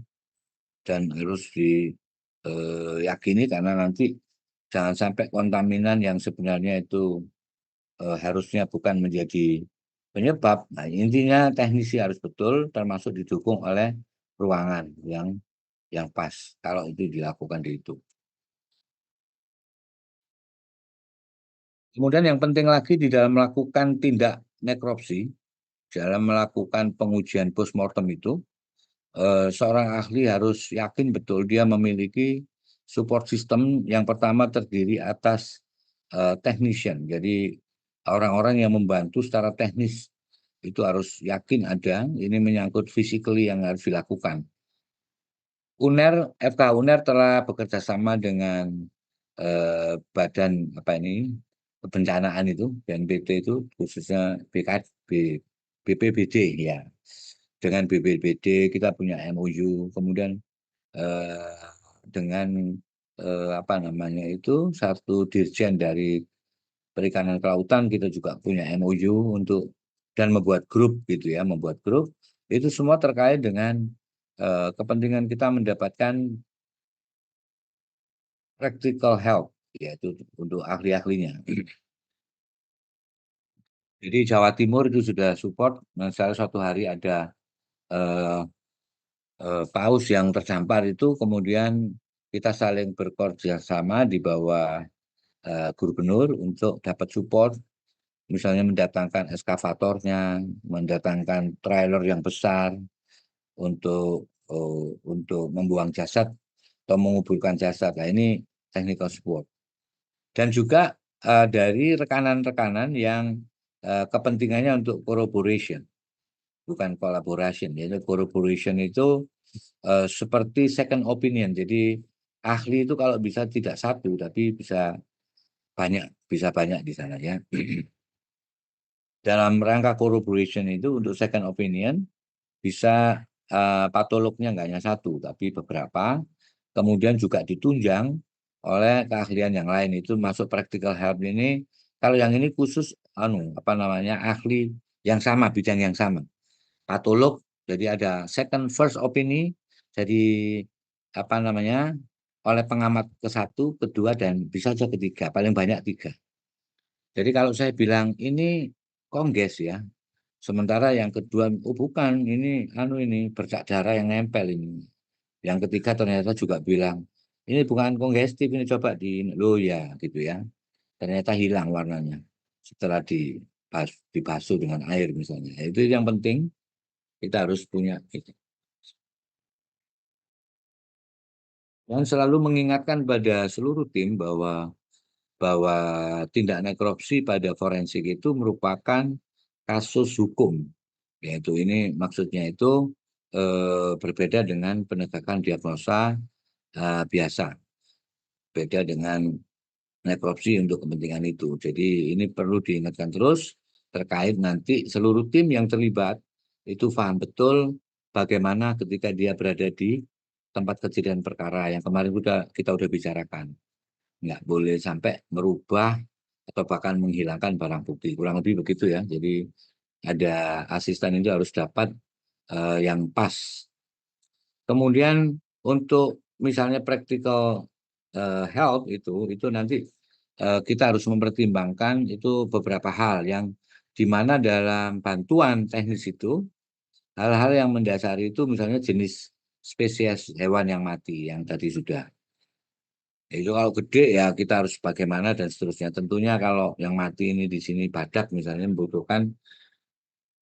dan harus diyakini karena nanti jangan sampai kontaminan yang sebenarnya itu harusnya bukan menjadi penyebab. Nah, intinya teknisi harus betul termasuk didukung oleh ruangan yang pas kalau itu dilakukan di itu. Kemudian yang penting lagi di dalam melakukan tindak nekropsi, dalam melakukan pengujian postmortem itu, seorang ahli harus yakin betul dia memiliki support system yang pertama terdiri atas technician. Jadi orang-orang yang membantu secara teknis itu harus yakin ada, ini menyangkut physically yang harus dilakukan. FK UNER telah bekerja sama dengan badan apa ini kebencanaan itu BNPB itu khususnya BPBD ya. Dengan BPBD kita punya MOU, kemudian eh, dengan apa namanya itu satu dirjen dari Perikanan Kelautan kita juga punya MOU untuk dan membuat grup gitu ya, membuat grup itu semua terkait dengan kepentingan kita mendapatkan practical help yaitu untuk ahli-ahlinya. Jadi Jawa Timur itu sudah support, misalnya suatu hari ada eh, paus yang terdampar itu kemudian kita saling bekerja sama di bawah gubernur untuk dapat support, misalnya mendatangkan eskavatornya, mendatangkan trailer yang besar untuk membuang jasad atau menguburkan jasad. Nah, ini technical support. Dan juga dari rekanan-rekanan yang kepentingannya untuk collaboration, bukan collaboration. Yaitu collaboration itu seperti second opinion. Jadi ahli itu kalau bisa tidak satu, tapi bisa banyak di sana ya. Dalam rangka collaboration itu untuk second opinion bisa patolognya nggak hanya satu, tapi beberapa. Kemudian juga ditunjang oleh keahlian yang lain itu masuk practical health ini. Kalau yang ini khusus apa namanya ahli yang sama bidang yang sama. Patolog jadi ada second first opinion jadi apa namanya oleh pengamat ke satu, kedua dan bisa saja ketiga, paling banyak tiga. Jadi kalau saya bilang ini kongres ya, sementara yang kedua, oh bukan, ini bercak darah yang nempel ini. Yang ketiga ternyata juga bilang, ini bukan kongestif, ini coba lo ya gitu ya. Ternyata hilang warnanya setelah dibasuh dengan air misalnya. Itu yang penting kita harus punya itu. Dan selalu mengingatkan pada seluruh tim bahwa tindak nekropsi pada forensik itu merupakan kasus hukum. Yaitu ini maksudnya itu berbeda dengan penegakan diagnosa biasa. Beda dengan nekropsi untuk kepentingan itu. Jadi ini perlu diingatkan terus terkait nanti seluruh tim yang terlibat itu paham betul bagaimana ketika dia berada di tempat kejadian perkara yang kemarin kita udah bicarakan. Nggak boleh sampai merubah atau bahkan menghilangkan barang bukti. Kurang lebih begitu ya. Jadi ada asisten itu harus dapat yang pas. Kemudian untuk misalnya practical help itu nanti kita harus mempertimbangkan itu beberapa hal yang di mana dalam bantuan teknis itu hal-hal yang mendasari itu misalnya jenis spesies hewan yang mati yang tadi sudah. Itu kalau gede ya kita harus bagaimana dan seterusnya. Tentunya kalau yang mati ini di sini badak misalnya membutuhkan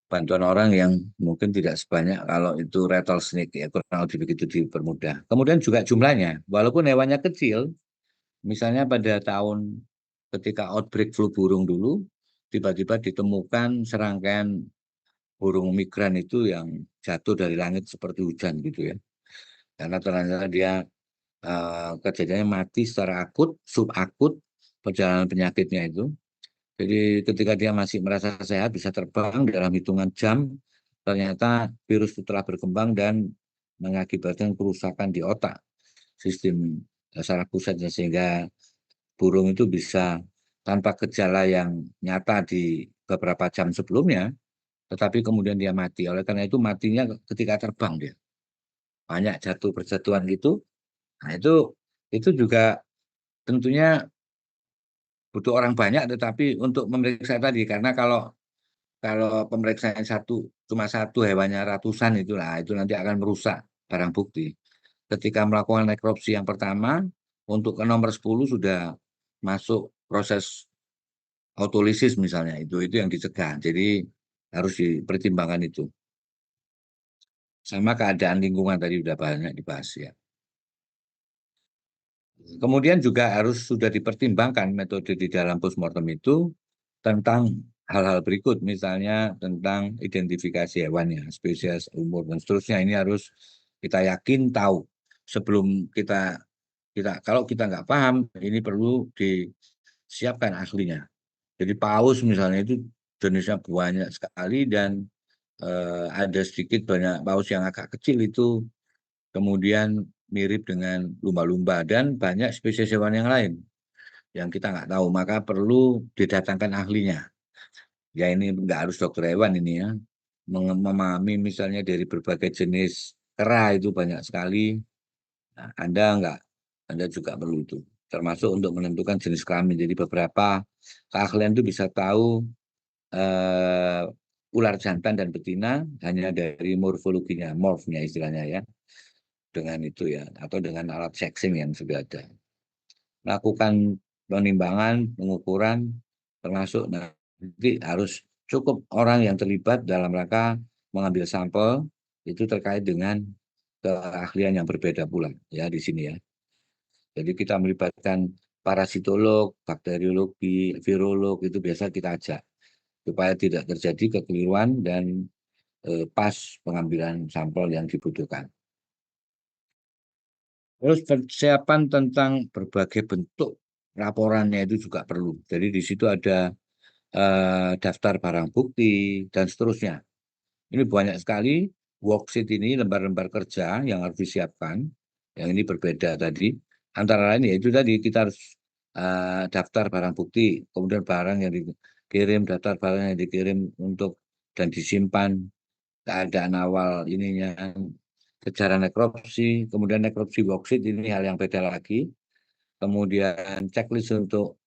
bantuan orang yang mungkin tidak sebanyak kalau itu rattlesnake ya kurang lebih begitu dipermudah. Kemudian juga jumlahnya, walaupun hewannya kecil, misalnya pada tahun ketika outbreak flu burung dulu, tiba-tiba ditemukan serangkaian burung migran itu yang jatuh dari langit seperti hujan gitu ya. Karena ternyata dia kejadiannya mati secara akut, subakut perjalanan penyakitnya itu. Jadi ketika dia masih merasa sehat bisa terbang dalam hitungan jam, ternyata virus itu telah berkembang dan mengakibatkan kerusakan di otak sistem saraf pusatnya sehingga burung itu bisa tanpa gejala yang nyata di beberapa jam sebelumnya, tetapi kemudian dia mati. Oleh karena itu matinya ketika terbang dia. Banyak jatuh berjatuhan gitu. Nah itu juga tentunya butuh orang banyak tetapi untuk memeriksa tadi karena kalau kalau pemeriksaan cuma satu hewannya ratusan itulah itu nanti akan merusak barang bukti. Ketika melakukan nekropsi yang pertama untuk ke nomor 10 sudah masuk proses autolisis misalnya itu yang dicegah. Jadi harus dipertimbangkan itu. Sama keadaan lingkungan tadi sudah banyak dibahas ya. Kemudian juga harus sudah dipertimbangkan metode di dalam postmortem itu tentang hal-hal berikut, misalnya tentang identifikasi hewannya, spesies, umur, dan seterusnya. Ini harus kita yakin tahu. sebelum kita kalau kita nggak paham, ini perlu disiapkan ahlinya. Jadi paus misalnya itu jenisnya banyak sekali dan ada sedikit banyak paus yang agak kecil itu kemudian mirip dengan lumba-lumba dan banyak spesies hewan yang lain yang kita nggak tahu, maka perlu didatangkan ahlinya. Ya ini nggak harus dokter hewan ini ya, memahami misalnya dari berbagai jenis kera itu banyak sekali. Nah, Anda juga perlu itu, termasuk untuk menentukan jenis kelamin. Jadi beberapa keahlian itu bisa tahu eh, ular jantan dan betina hanya dari morfologinya, morfnya istilahnya ya, dengan itu ya, atau dengan alat sexing yang sudah ada. Lakukan penimbangan, pengukuran, termasuk nanti harus cukup orang yang terlibat dalam rangka mengambil sampel itu terkait dengan keahlian yang berbeda pula ya di sini ya. Jadi kita melibatkan parasitolog, bakteriologi, virolog itu biasa kita ajak supaya tidak terjadi kekeliruan dan pas pengambilan sampel yang dibutuhkan. Terus persiapan tentang berbagai bentuk laporannya itu juga perlu. Jadi di situ ada daftar barang bukti dan seterusnya. Ini banyak sekali worksheet ini, lembar-lembar kerja yang harus disiapkan. Yang ini berbeda tadi. Antara lain yaitu tadi kita harus daftar barang bukti, kemudian barang yang dikirim, daftar barang yang dikirim untuk dan disimpan, keadaan awal ininya, sejarah nekropsi, kemudian nekropsi worksheet ini hal yang beda lagi. Kemudian checklist untuk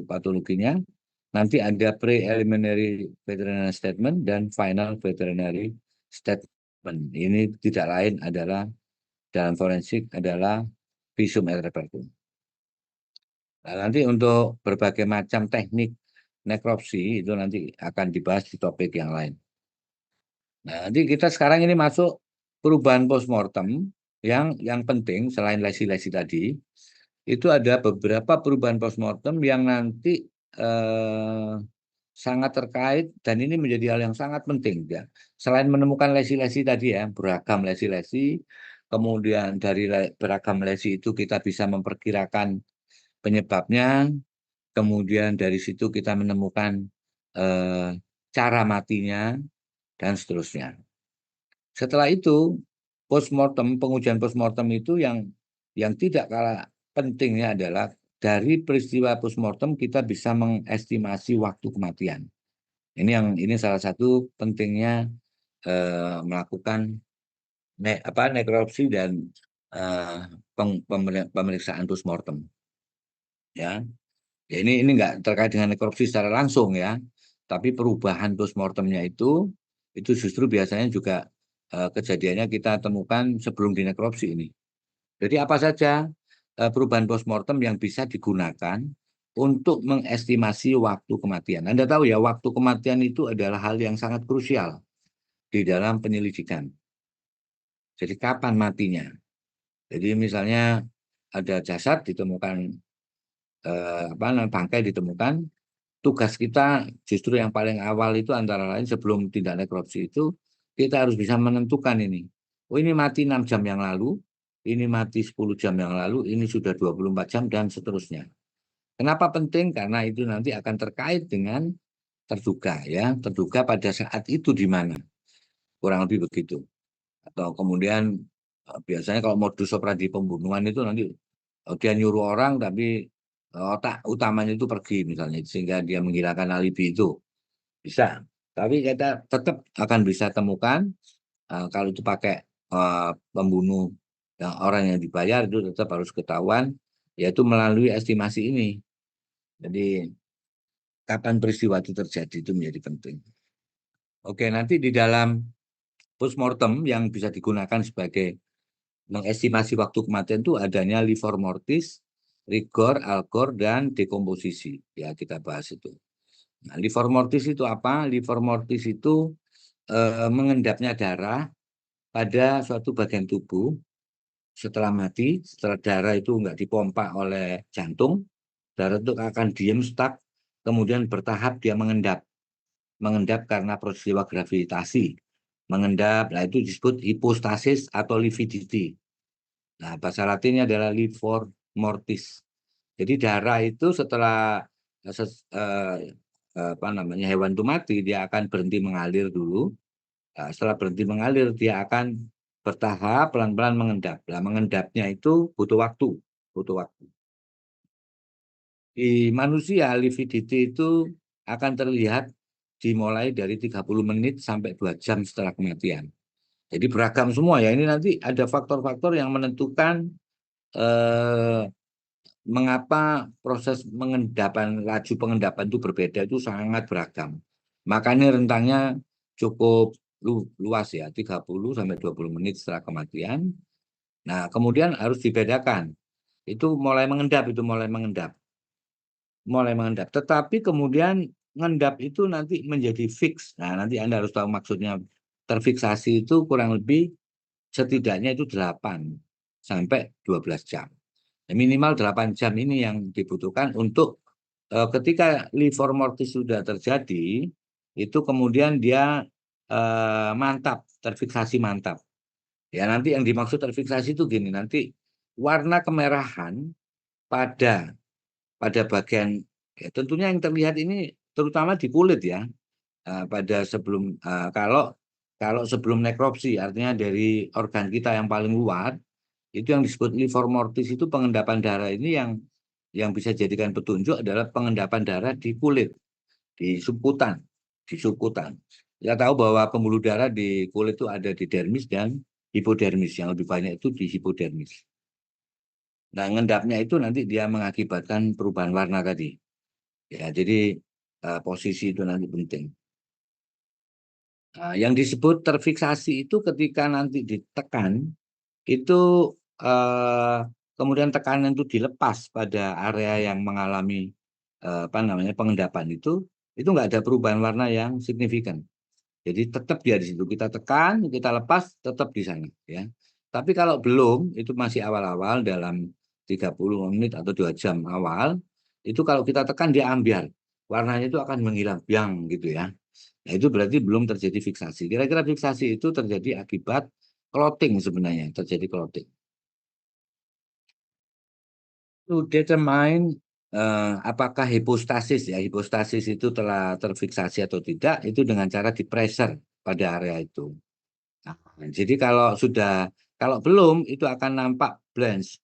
patologinya. Nanti ada preliminary veterinary statement dan final veterinary statement. Ini tidak lain adalah dalam forensik adalah visum et repertum. Nah, nanti untuk berbagai macam teknik nekropsi itu nanti akan dibahas di topik yang lain. Nah, nanti kita sekarang ini masuk perubahan postmortem yang penting selain lesi-lesi tadi, itu ada beberapa perubahan postmortem yang nanti eh, sangat terkait dan ini menjadi hal yang sangat penting ya. Selain menemukan lesi-lesi tadi ya, beragam lesi-lesi, kemudian dari beragam lesi itu kita bisa memperkirakan penyebabnya, kemudian dari situ kita menemukan eh, cara matinya dan seterusnya. Setelah itu postmortem, pengujian postmortem itu yang tidak kalah pentingnya adalah dari peristiwa postmortem kita bisa mengestimasi waktu kematian. Ini salah satu pentingnya melakukan nekropsi dan eh, pemeriksaan postmortem. Ya, ya ini nggak terkait dengan nekropsi secara langsung ya, tapi perubahan postmortemnya itu justru biasanya juga kejadiannya kita temukan sebelum dinekropsi ini. Jadi apa saja perubahan postmortem yang bisa digunakan untuk mengestimasi waktu kematian. Anda tahu ya, waktu kematian itu adalah hal yang sangat krusial di dalam penyelidikan. Jadi kapan matinya? Jadi misalnya ada jasad ditemukan, bangkai ditemukan, tugas kita justru yang paling awal itu antara lain sebelum tindak nekropsi itu kita harus bisa menentukan ini. Oh ini mati 6 jam yang lalu, ini mati 10 jam yang lalu, ini sudah 24 jam dan seterusnya. Kenapa penting? Karena itu nanti akan terkait dengan terduga ya, terduga pada saat itu di mana. Kurang lebih begitu. Atau kemudian biasanya kalau modus operandi pembunuhan itu nanti dia nyuruh orang tapi otak utamanya itu pergi misalnya sehingga dia menghilangkan alibi itu bisa. Tapi kita tetap akan bisa temukan kalau itu pakai pembunuh yang orang yang dibayar itu tetap harus ketahuan yaitu melalui estimasi ini. Jadi kapan peristiwa itu terjadi itu menjadi penting. Oke, nanti di dalam postmortem yang bisa digunakan sebagai mengestimasi waktu kematian itu adanya livor mortis, rigor, algor, dan dekomposisi. Ya, kita bahas itu. Nah, livor mortis itu apa? Livor mortis itu mengendapnya darah pada suatu bagian tubuh setelah mati, setelah darah itu nggak dipompa oleh jantung, darah itu akan diam stuck, kemudian bertahap dia mengendap. Mengendap karena peristiwa gravitasi. Mengendap, nah itu disebut hipostasis atau lividity. Nah, bahasa latinnya adalah livor mortis. Jadi darah itu setelah apa namanya hewan itu mati, dia akan berhenti mengalir dulu. Nah, setelah berhenti mengalir, dia akan bertahap pelan-pelan mengendap. Nah, mengendapnya itu butuh waktu, butuh waktu. Di manusia, lividity itu akan terlihat dimulai dari 30 menit sampai 2 jam setelah kematian. Jadi beragam semua ya. Ini nanti ada faktor-faktor yang menentukan eh, mengapa proses mengendapan, laju pengendapan itu berbeda, itu sangat beragam. Makanya rentangnya cukup luas ya, 30 sampai 20 menit setelah kematian. Nah, kemudian harus dibedakan. Itu mulai mengendap, itu mulai mengendap. Mulai mengendap. Tetapi kemudian mengendap itu nanti menjadi fix. Nah, nanti Anda harus tahu maksudnya terfiksasi itu kurang lebih setidaknya itu 8 sampai 12 jam. Minimal 8 jam ini yang dibutuhkan untuk ketika livor mortis sudah terjadi, itu kemudian dia mantap, terfiksasi mantap. Ya nanti yang dimaksud terfiksasi itu gini, nanti warna kemerahan pada bagian ya, tentunya yang terlihat ini terutama di kulit ya, pada sebelum kalau sebelum nekropsi artinya dari organ kita yang paling luar itu yang disebut livor mortis itu pengendapan darah ini yang bisa jadikan petunjuk adalah pengendapan darah di kulit, di subkutan, di subkutan. Kita tahu bahwa pembuluh darah di kulit itu ada di dermis dan hipodermis, yang lebih banyak itu di hipodermis. Nah, ngendapnya itu nanti dia mengakibatkan perubahan warna tadi. Ya, jadi posisi itu nanti penting. Nah, yang disebut terfiksasi itu ketika nanti ditekan, itu eh, kemudian tekanan itu dilepas pada area yang mengalami apa namanya pengendapan itu nggak ada perubahan warna yang signifikan. Jadi tetap dia di situ. Kita tekan, kita lepas, tetap di sana. Ya. Tapi kalau belum, itu masih awal-awal dalam 30 menit atau 2 jam awal, itu kalau kita tekan dia ambiar. Warnanya itu akan menghilang, biang gitu ya. Nah, itu berarti belum terjadi fiksasi. Kira-kira fiksasi itu terjadi akibat clotting sebenarnya, terjadi clotting. To determine apakah hipostasis ya, hipostasis itu telah terfiksasi atau tidak, itu dengan cara di pressure pada area itu. Nah, jadi kalau belum itu akan nampak blanch.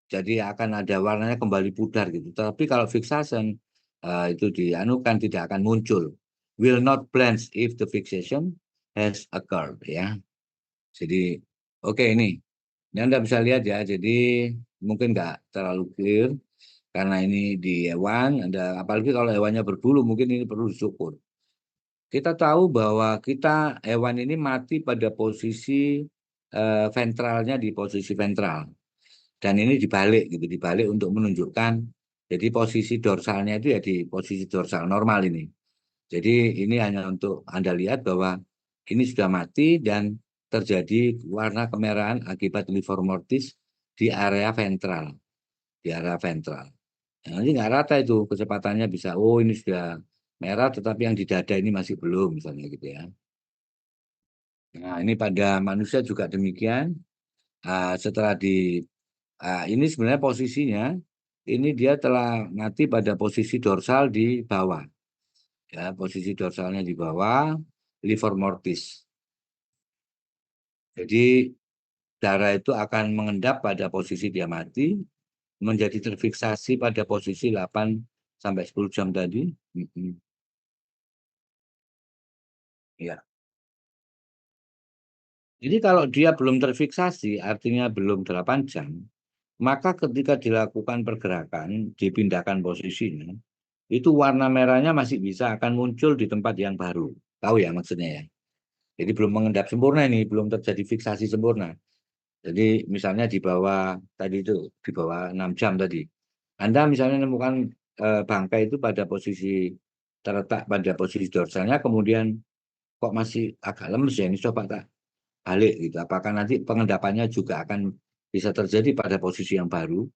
Jadi akan ada warnanya kembali pudar gitu. Tapi kalau fixation itu dianukan tidak akan muncul. Will not blanch if the fixation has occurred ya. Jadi oke ini Anda bisa lihat ya. Jadi mungkin nggak terlalu clear karena ini di hewan. Apalagi kalau hewannya berbulu mungkin ini perlu disyukur. Kita tahu bahwa hewan ini mati pada posisi ventralnya di posisi ventral. Dan ini dibalik gitu, dibalik untuk menunjukkan jadi posisi dorsalnya itu ya di posisi dorsal normal ini. Jadi ini hanya untuk Anda lihat bahwa ini sudah mati dan terjadi warna kemerahan akibat livor mortis di area ventral, di area ventral. Nah, nanti nggak rata itu kecepatannya bisa, oh ini sudah merah tetapi yang di dada ini masih belum misalnya gitu ya. Nah ini pada manusia juga demikian. Setelah ini sebenarnya posisinya ini dia telah mati pada posisi dorsal di bawah. Ya, posisi dorsalnya di bawah, livor mortis. Jadi darah itu akan mengendap pada posisi dia mati, menjadi terfiksasi pada posisi 8 sampai 10 jam tadi. Ya. Jadi kalau dia belum terfiksasi, artinya belum 8 jam, maka ketika dilakukan pergerakan, dipindahkan posisinya, itu warna merahnya masih bisa akan muncul di tempat yang baru. Tahu ya maksudnya ya? Jadi belum mengendap sempurna ini, belum terjadi fiksasi sempurna. Jadi misalnya di bawah tadi itu, di bawah 6 jam tadi. Anda misalnya menemukan bangkai itu pada posisi terletak pada posisi dorsalnya, kemudian kok masih agak lemes ya, ini coba tak balik gitu. Apakah nanti pengendapannya juga akan bisa terjadi pada posisi yang baru?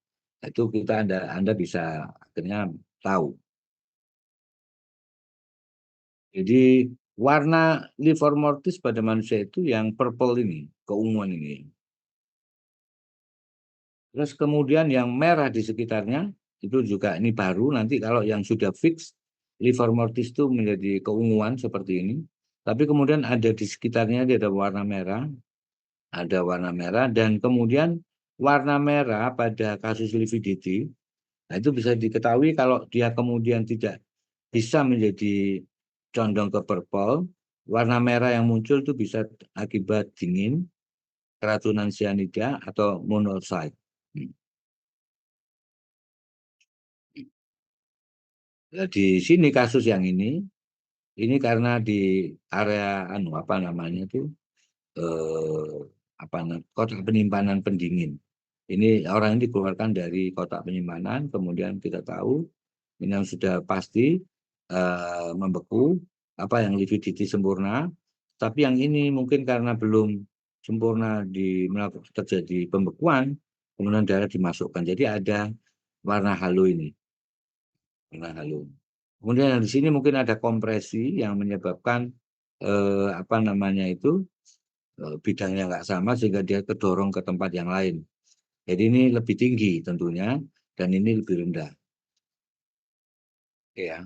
Itu Anda bisa akhirnya tahu. Jadi warna livor mortis pada manusia itu yang purple ini, keunguan ini. Terus kemudian yang merah di sekitarnya itu juga ini baru. Nanti kalau yang sudah fix livor mortis itu menjadi keunguan seperti ini. Tapi kemudian ada di sekitarnya dia ada warna merah dan kemudian warna merah pada kasus lividity. Nah, itu bisa diketahui kalau dia kemudian tidak bisa menjadi condong ke purple, warna merah yang muncul itu bisa akibat dingin, keracunan cyanida atau monoxide. Nah, di sini kasus yang ini karena di area apa namanya itu eh, kotak penyimpanan pendingin. Ini orang ini dikeluarkan dari kotak penyimpanan, kemudian kita tahu ini yang sudah pasti membeku, apa yang lividity sempurna, tapi yang ini mungkin karena belum sempurna terjadi pembekuan, kemudian darah dimasukkan. Jadi ada warna halu ini, warna halu. Kemudian yang di sini mungkin ada kompresi yang menyebabkan apa namanya itu bidangnya nggak sama sehingga dia kedorong ke tempat yang lain. Jadi ini lebih tinggi tentunya dan ini lebih rendah. Ya.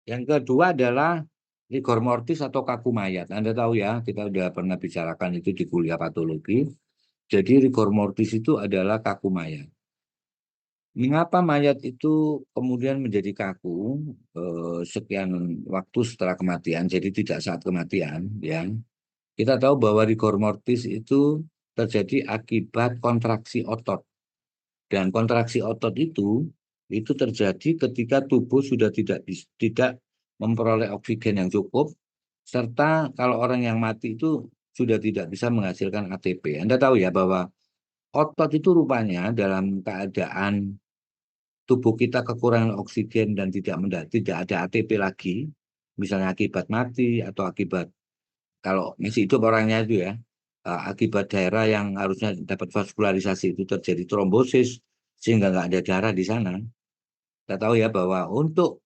Yang kedua adalah rigor mortis atau kaku mayat. Anda tahu ya, kita sudah pernah bicarakan itu di kuliah patologi. Jadi rigor mortis itu adalah kaku mayat. Mengapa mayat itu kemudian menjadi kaku sekian waktu setelah kematian, jadi tidak saat kematian, ya. Kita tahu bahwa rigor mortis itu terjadi akibat kontraksi otot. Dan kontraksi otot itu terjadi ketika tubuh sudah tidak memperoleh oksigen yang cukup, serta kalau orang yang mati itu sudah tidak bisa menghasilkan ATP. Anda tahu ya bahwa otot itu rupanya dalam keadaan tubuh kita kekurangan oksigen dan tidak ada ATP lagi, misalnya akibat mati atau akibat kalau masih hidup orangnya itu ya, akibat daerah yang harusnya dapat vaskularisasi itu terjadi trombosis sehingga nggak ada darah di sana. Kita tahu ya bahwa untuk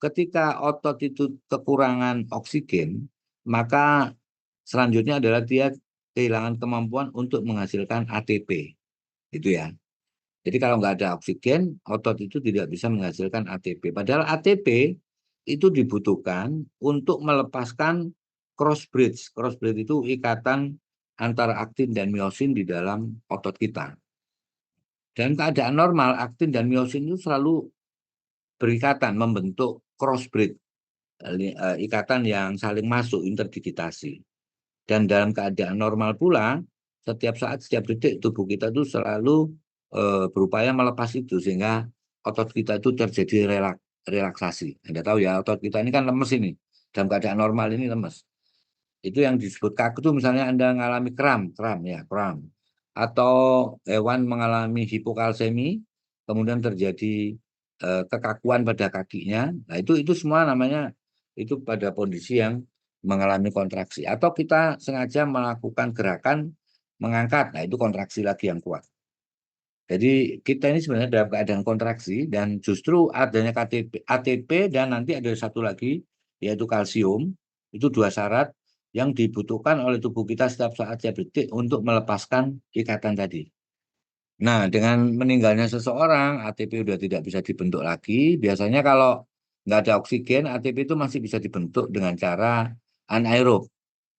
ketika otot itu kekurangan oksigen, maka selanjutnya adalah dia kehilangan kemampuan untuk menghasilkan ATP. Itu ya. Jadi kalau nggak ada oksigen, otot itu tidak bisa menghasilkan ATP. Padahal ATP itu dibutuhkan untuk melepaskan cross bridge. Cross bridge itu ikatan antara aktin dan miosin di dalam otot kita. Dan keadaan normal, aktin dan miosin itu selalu berikatan, membentuk cross bridge, ikatan yang saling masuk, interdigitasi. Dan dalam keadaan normal pula, setiap saat, setiap detik tubuh kita itu selalu berupaya melepas itu sehingga otot kita itu terjadi relaksasi. Anda tahu ya, otot kita ini kan lemes ini. Dalam keadaan normal ini lemes. Itu yang disebut kaku itu misalnya Anda mengalami kram. Atau hewan mengalami hipokalsemi, kemudian terjadi kekakuan pada kakinya. Nah, itu semua namanya itu pada kondisi yang mengalami kontraksi. Atau kita sengaja melakukan gerakan mengangkat. Nah, itu kontraksi lagi yang kuat. Jadi kita ini sebenarnya dalam keadaan kontraksi dan justru adanya ATP dan nanti ada satu lagi yaitu kalsium. Itu dua syarat yang dibutuhkan oleh tubuh kita setiap saat setiap detik untuk melepaskan ikatan tadi. Nah, dengan meninggalnya seseorang, ATP sudah tidak bisa dibentuk lagi. Biasanya kalau nggak ada oksigen, ATP itu masih bisa dibentuk dengan cara anaerob.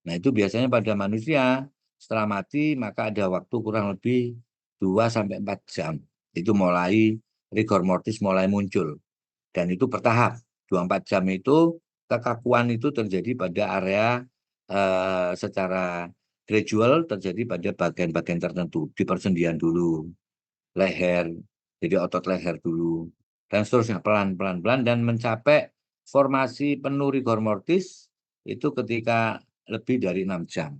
Nah, itu biasanya pada manusia setelah mati maka ada waktu kurang lebih 2 sampai 4 jam. Itu mulai rigor mortis mulai muncul. Dan itu bertahap. 2 4 jam itu kekakuan itu terjadi pada area secara gradual terjadi pada bagian-bagian tertentu. Di persendian dulu, leher, jadi otot leher dulu. Dan seterusnya pelan-pelan dan mencapai formasi penuh rigor mortis itu ketika lebih dari 6 jam.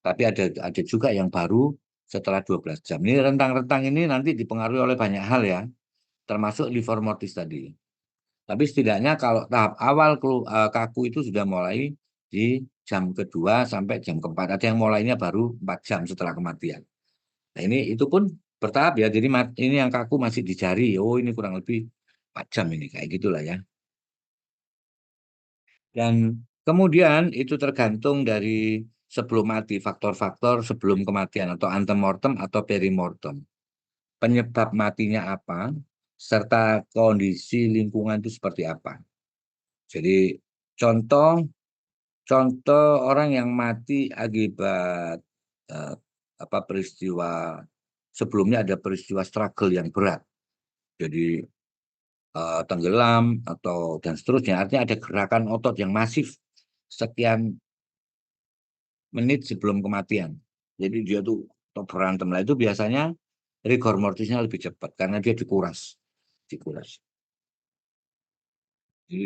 Tapi ada juga yang baru setelah 12 jam. Ini rentang-rentang ini nanti dipengaruhi oleh banyak hal ya, termasuk livor mortis tadi. Tapi setidaknya kalau tahap awal kaku itu sudah mulai di jam kedua sampai jam keempat. Ada yang mulainya baru 4 jam setelah kematian. Nah ini itu pun bertahap ya. Jadi ini yang kaku masih di jari. Oh ini kurang lebih 4 jam ini kayak gitulah ya. Dan kemudian itu tergantung dari sebelum mati, faktor-faktor sebelum kematian atau antemortem atau perimortem. Penyebab matinya apa, serta kondisi lingkungan itu seperti apa. Jadi contoh orang yang mati akibat peristiwa sebelumnya ada peristiwa struggle yang berat. Jadi tenggelam atau dan seterusnya. Artinya ada gerakan otot yang masif sekian menit sebelum kematian. Jadi dia tuh berantem lah, itu biasanya rigor mortisnya lebih cepat karena dia dikuras. Jadi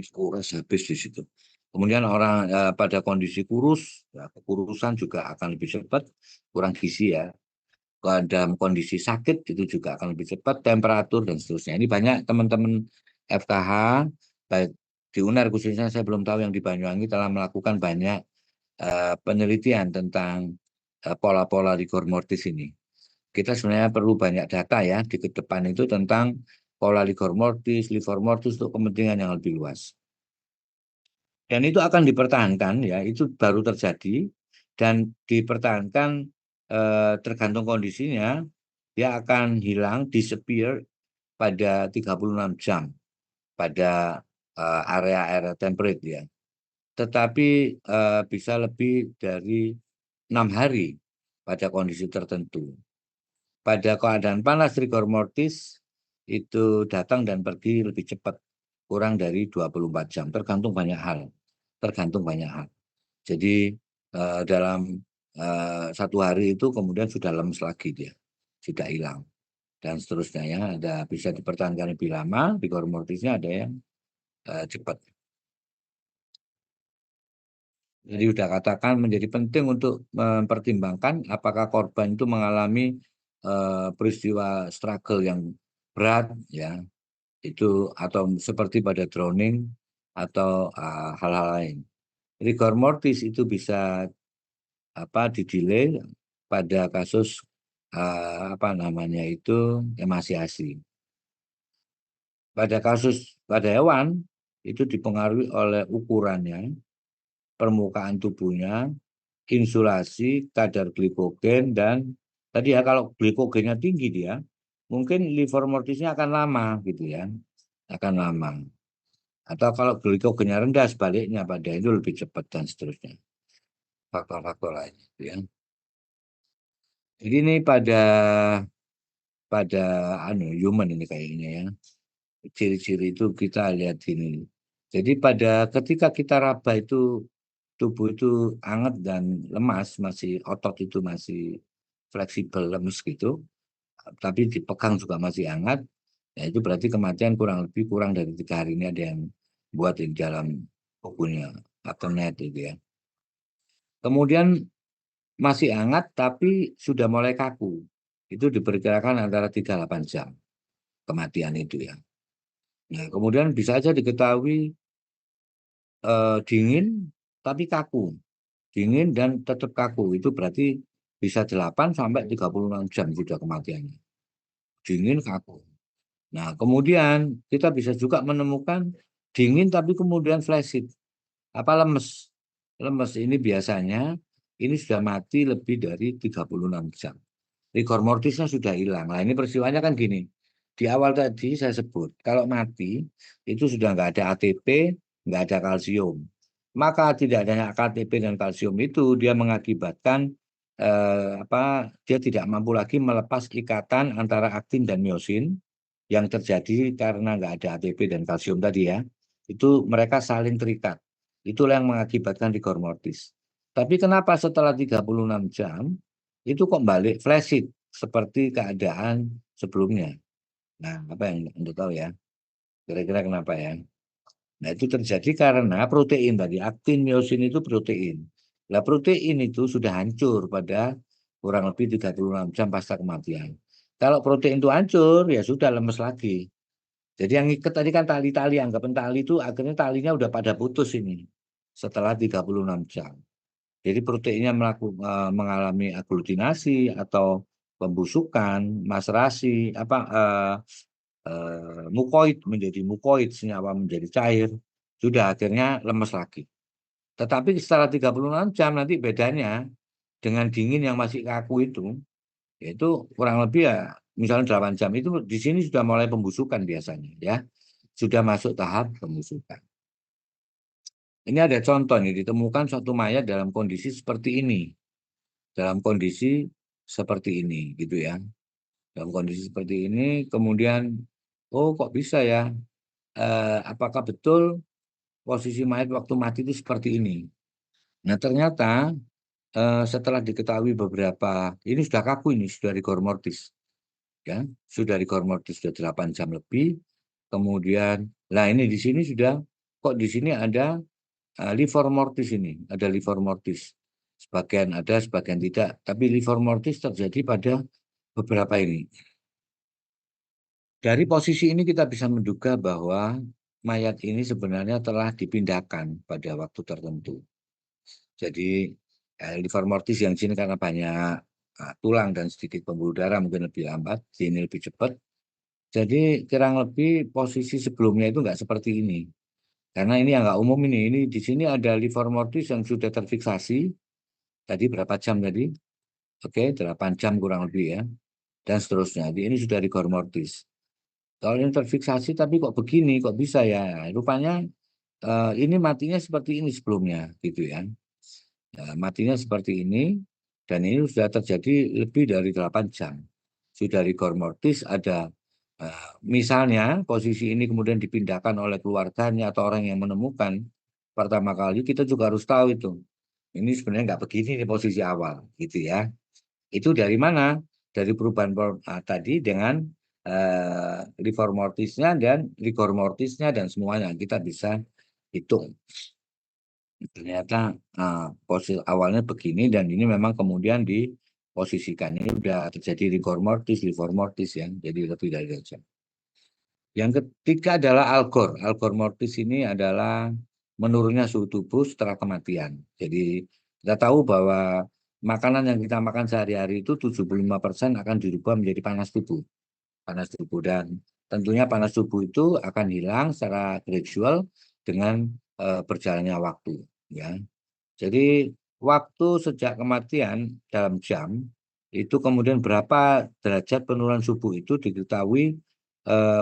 dikuras habis di situ. Kemudian orang pada kondisi kurus, ya, kekurusan juga akan lebih cepat, kurang gizi ya. Dalam kondisi sakit itu juga akan lebih cepat, temperatur dan seterusnya. Ini banyak teman-teman FKH, baik di UNER khususnya, saya belum tahu yang di Banyuwangi, telah melakukan banyak penelitian tentang pola-pola rigor mortis ini. Kita sebenarnya perlu banyak data ya di ke depan itu tentang pola rigor mortis, livor mortis untuk kepentingan yang lebih luas. Dan itu akan dipertahankan ya, itu baru terjadi dan dipertahankan tergantung kondisinya, dia akan hilang, disappear pada 36 jam pada area-area temperate ya. Tetapi bisa lebih dari 6 hari pada kondisi tertentu. Pada keadaan panas rigor mortis itu datang dan pergi lebih cepat, kurang dari 24 jam, tergantung banyak hal. Jadi dalam satu hari itu kemudian sudah lemes lagi dia, sudah hilang dan seterusnya ya. Ada bisa dipertahankan lebih lama, rigor mortisnya ada yang cepat. Jadi sudah katakan menjadi penting untuk mempertimbangkan apakah korban itu mengalami peristiwa struggle yang berat ya, itu atau seperti pada drowning atau hal-hal lain. Rigor mortis itu bisa didelay pada kasus emasiasi. Pada hewan itu dipengaruhi oleh ukurannya, permukaan tubuhnya, insulasi, kadar glikogen, dan tadi ya kalau glikogennya tinggi dia, mungkin livor mortisnya akan lama gitu ya, akan lama. Atau kalau glikogennya rendah sebaliknya pada itu lebih cepat dan seterusnya. Faktor-faktor lain gitu ya. Jadi ini pada human ini kayaknya ya. Ciri-ciri itu kita lihat ini. Jadi ketika kita raba itu tubuh itu hangat dan lemas, masih otot itu masih fleksibel, lemes gitu, tapi dipegang juga masih hangat, ya itu berarti kematian kurang dari 3 hari. Ini ada yang buat di dalam bukunya atau net itu ya. Kemudian masih hangat tapi sudah mulai kaku, itu diperkirakan antara 3-8 jam kematian itu ya. Nah, kemudian bisa saja diketahui dingin tapi kaku. Dingin dan tetap kaku, itu berarti bisa 8-36 jam sudah kematiannya. Dingin, kaku. Nah, kemudian kita bisa juga menemukan dingin tapi kemudian flaccid. Lemes. Lemes ini biasanya ini sudah mati lebih dari 36 jam. Rigor mortisnya sudah hilang. Nah, ini peristiwanya kan gini. Di awal tadi saya sebut, kalau mati itu sudah nggak ada ATP, nggak ada kalsium. Maka tidak adanya ATP dan kalsium itu dia mengakibatkan dia tidak mampu lagi melepas ikatan antara aktin dan miosin yang terjadi karena nggak ada ATP dan kalsium tadi ya. Itu mereka saling terikat. Itulah yang mengakibatkan rigor mortis. Tapi kenapa setelah 36 jam itu kok balik flaccid seperti keadaan sebelumnya? Nah, apa yang Anda tahu ya? Kira-kira kenapa ya? Nah, itu terjadi karena protein tadi, aktin miosin itu protein. Nah, protein itu sudah hancur pada kurang lebih 36 jam pasca kematian. Kalau protein itu hancur, ya sudah lemes lagi. Jadi yang ikat tadi kan tali-tali, anggapan tali itu akhirnya talinya udah pada putus ini setelah 36 jam. Jadi proteinnya mengalami aglutinasi atau pembusukan, maserasi, mukoid menjadi mukoid, senyawa menjadi cair, sudah akhirnya lemes lagi. Tetapi setelah 36 jam nanti bedanya dengan dingin yang masih kaku itu kurang lebih ya misalnya 8 jam itu di sini sudah mulai pembusukan biasanya ya. Sudah masuk tahap pembusukan. Ini ada contoh nih, ditemukan suatu mayat dalam kondisi seperti ini. Dalam kondisi seperti ini gitu ya. Dalam kondisi seperti ini kemudian oh kok bisa ya? Apakah betul posisi mayat waktu mati itu seperti ini? Nah, ternyata setelah diketahui beberapa ini sudah kaku ini sudah rigor mortis ya, sudah rigor mortis sudah 8 jam lebih. Kemudian lah ini di sini sudah kok di sini ada livor mortis ini, ada livor mortis. Sebagian ada, sebagian tidak. Tapi livor mortis terjadi pada beberapa ini. Dari posisi ini kita bisa menduga bahwa mayat ini sebenarnya telah dipindahkan pada waktu tertentu. Jadi livor mortis yang sini karena banyak tulang dan sedikit pembuluh darah mungkin lebih lambat, sini lebih cepat. Jadi kurang lebih posisi sebelumnya itu nggak seperti ini. Karena ini yang nggak umum ini. Ini di sini ada livor mortis yang sudah terfiksasi. Tadi berapa jam tadi? Oke, 8 jam kurang lebih ya. Dan seterusnya. Ini sudah rigor mortis. Kalau ini terfiksasi tapi kok begini, kok bisa ya? Rupanya ini matinya seperti ini sebelumnya gitu ya. Matinya seperti ini dan ini sudah terjadi lebih dari 8 jam. Sudah rigor mortis ada misalnya posisi ini kemudian dipindahkan oleh keluarganya atau orang yang menemukan pertama kali, kita juga harus tahu itu. Ini sebenarnya nggak begini nih posisi awal gitu ya. Itu dari mana? Dari perubahan tadi dengan livor mortisnya dan rigor mortisnya dan semuanya kita bisa hitung. Ternyata posisi awalnya begini dan ini memang kemudian diposisikan. Ini sudah terjadi rigor mortis, livor mortis ya, jadi lebih dari 2 jam. Yang ketiga adalah algor. Algor mortis ini adalah menurunnya suhu tubuh setelah kematian. Jadi kita tahu bahwa makanan yang kita makan sehari-hari itu 75% akan dirubah menjadi panas tubuh. Panas tubuh dan tentunya panas tubuh itu akan hilang secara gradual dengan berjalannya waktu ya. Jadi waktu sejak kematian dalam jam itu kemudian berapa derajat penurunan suhu itu diketahui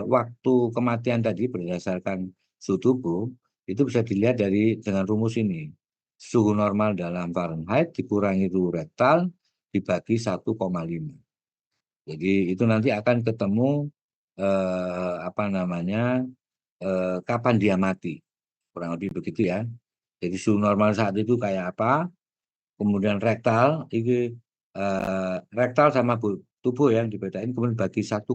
waktu kematian tadi berdasarkan suhu tubuh itu bisa dilihat dengan rumus ini. Suhu normal dalam Fahrenheit dikurangi suhu rektal dibagi 1,5. Jadi itu nanti akan ketemu apa namanya kapan dia mati. Kurang lebih begitu ya. Jadi suhu normal saat itu kayak apa? Kemudian rektal, ini rektal sama tubuh yang dibedain kemudian bagi 1,5.